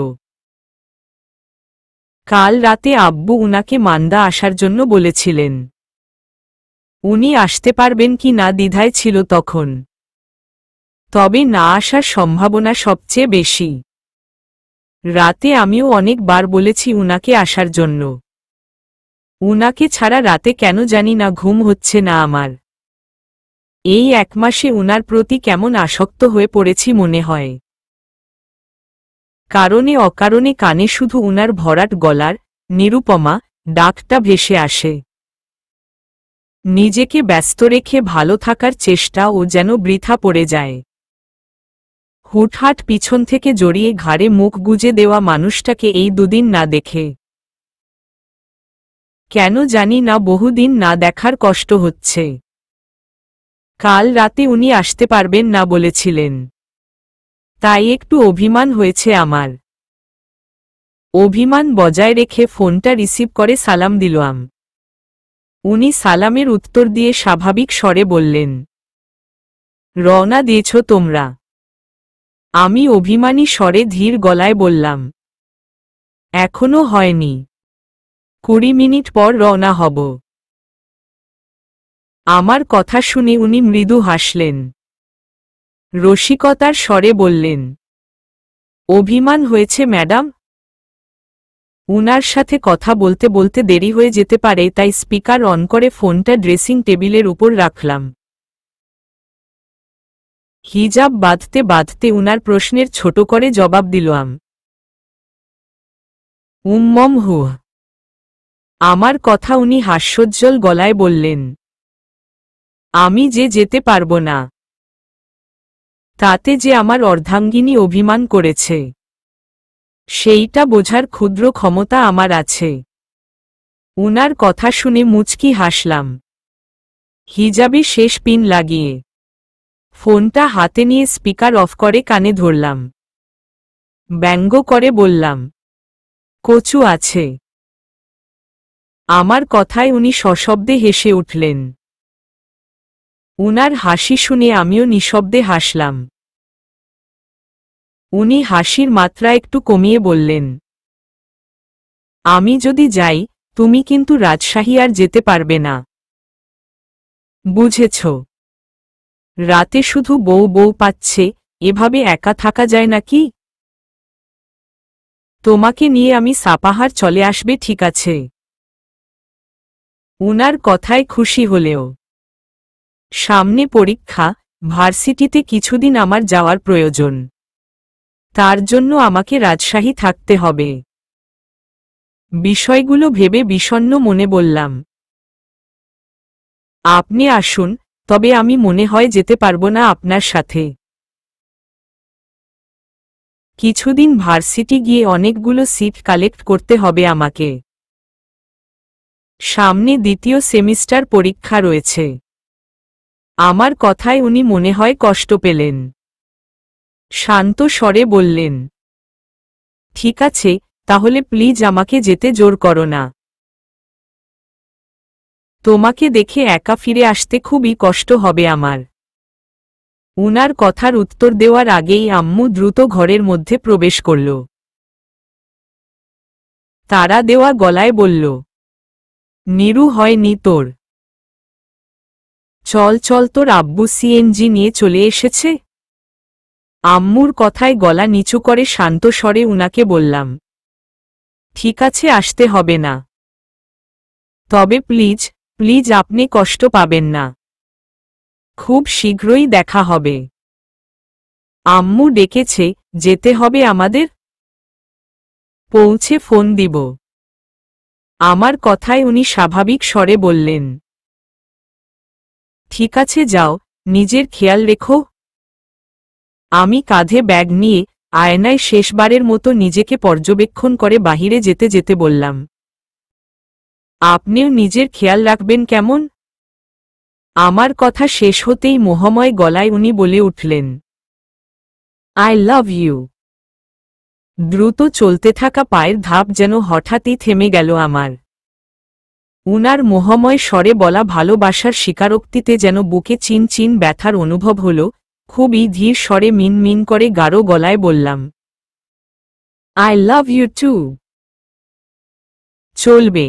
কাল রাতে আব্বু উনাকে মান্দা আসার জন্য বলেছিলেন। উনি আসতে পারবেন কি না দ্বিধায় ছিল তখন। তবে না আসার সম্ভাবনা সবচেয়ে বেশি। রাতে আমিও অনেকবার বলেছি উনাকে আসার জন্য। উনাকে ছাড়া রাতে কেন জানি না ঘুম হচ্ছে না আমার। এই 1 মাসে উনার প্রতি কেমন আসক্ত হয়ে পড়েছি মনে হয়। কারণে অকারণে কানে শুধু উনার ভরাট গলার নিরুপমা ডাকটা ভেসে আসে। নিজেকে ব্যস্ত রেখে ভালো থাকার চেষ্টাও যেন বৃথা পড়ে যায়। হুটহাট পিছন থেকে জড়িয়ে ঘাড়ে মুখ গুজে দেওয়া মানুষটাকে এই 2 দিন না দেখে কেন জানি না বহুদিন না দেখার কষ্ট হচ্ছে। কাল রাতে উনি আসতে পারবেন না বলেছিলেন। তাই একটু অভিমান হয়েছে আমার। অভিমান বজায় রেখে ফোনটা রিসিভ করে সালাম দিলাম। উনি সালামের উত্তর দিয়ে স্বাভাবিক স্বরে বললেন, রওনা দিয়েছ তোমরা? আমি অভিমানী স্বরে ধীর গলায় বললাম, এখনো হয়নি। 20 মিনিট পর রওনা হব। আমার কথা শুনে উনি মৃদু হাসলেন। রসিকতার স্বরে বললেন, অভিমান হয়েছে ম্যাডাম? উনার সাথে কথা বলতে বলতে দেরি হয়ে যেতে পারে তাই স্পিকার অন করে ফোনটা ড্রেসিং টেবিলের উপর রাখলাম। হিজাব বাঁধতে বাঁধতে উনার প্রশ্নের ছোট করে জবাব দিলাম, হু। আমার কথা উনি হাস্যোজ্জ্বল গলায় বললেন, আমি যে যেতে পারবো না। তাতে যে আমার অর্ধাঙ্গিনী অভিমান করেছে সেইটা বোঝার ক্ষুদ্র ক্ষমতা আমার আছে। উনার কথা শুনে মুচকি হাসলাম। হিজাবে শেষ পিন লাগিয়ে ফোনটা হাতে নিয়ে স্পিকার অফ করে কানে ধরলাম। ব্যঙ্গ করে বললাম, কচু আছে। আমার কথায় উনি সশব্দে হেসে উঠলেন। উনার হাসি শুনে আমিও নিঃশব্দে হাসলাম। উনি হাসির মাত্রা একটু কমিয়ে বললেন, আমি যদি যাই তুমি কিন্তু রাজশাহী আর যেতে পারবে না। বুঝেছ? রাতে শুধু বউ বউ পাচ্ছে, এভাবে একা থাকা যায় নাকি? তোমাকে নিয়ে আমি সাপাহার চলে আসবে ঠিক আছে। উনার কথায় খুশি হলেও সামনে পরীক্ষা, ভার্সিটিতে কিছুদিন আমার যাওয়ার প্রয়োজন। তার জন্য আমাকে রাজশাহী থাকতে হবে। বিষয়গুলো ভেবে বিষণ্ণ মনে বললাম, আপনি আসুন, তবে আমি মনে হয় যেতে পারবো না আপনার সাথে। কিছুদিন ভার্সিটি গিয়ে অনেকগুলো সিট কালেক্ট করতে হবে আমাকে। সামনে দ্বিতীয় সেমিস্টার পরীক্ষা রয়েছে। আমার কথায় উনি মনে হয় কষ্ট পেলেন। শান্ত স্বরে বললেন, ঠিক আছে, তাহলে প্লিজ আমাকে যেতে জোর করো না। তোমাকে দেখে একা ফিরে আসতে খুবই কষ্ট হবে আমার। উনার কথার উত্তর দেওয়ার আগেই আম্মু দ্রুত ঘরের মধ্যে প্রবেশ করল। তারা দেওয়া গলায় বলল, নিরু হয়নি তোর? চল চল, তোর আব্বু সিএনজি নিয়ে চলে এসেছে। আম্মুর কথায় গলা নিচু করে শান্ত স্বরে উনাকে বললাম, ঠিক আছে, আসতে হবে না। তবে প্লিজ প্লিজ আপনি কষ্ট পাবেন না। খুব শীঘ্রই দেখা হবে। আম্মু ডেকেছে, যেতে হবে আমাদের। পৌঁছে ফোন দিব। আমার কথায় উনি স্বাভাবিক স্বরে বললেন, ঠিক আছে, যাও, নিজের খেয়াল রেখো। আমি কাঁধে ব্যাগ নিয়ে আয়নায় শেষবারের মতো নিজেকে পর্যবেক্ষণ করে বাহিরে যেতে যেতে বললাম, আপনিও নিজের খেয়াল রাখবেন কেমন? আমার কথা শেষ হতেই মোহময় গলায় উনি বলে উঠলেন, আই লাভ ইউ। দ্রুত চলতে থাকা পায়ের ধাপ যেন হঠাৎই থেমে গেল আমার। উনার মোহময় স্বরে বলা ভালোবাসার স্বীকারোক্তিতে যেন বুকে চিন চিন ব্যথার অনুভব হল। খুবই ধীর স্বরে মিন মিন করে গাঢ় গলায় বললাম, আই লাভ ইউ টু। চলবে।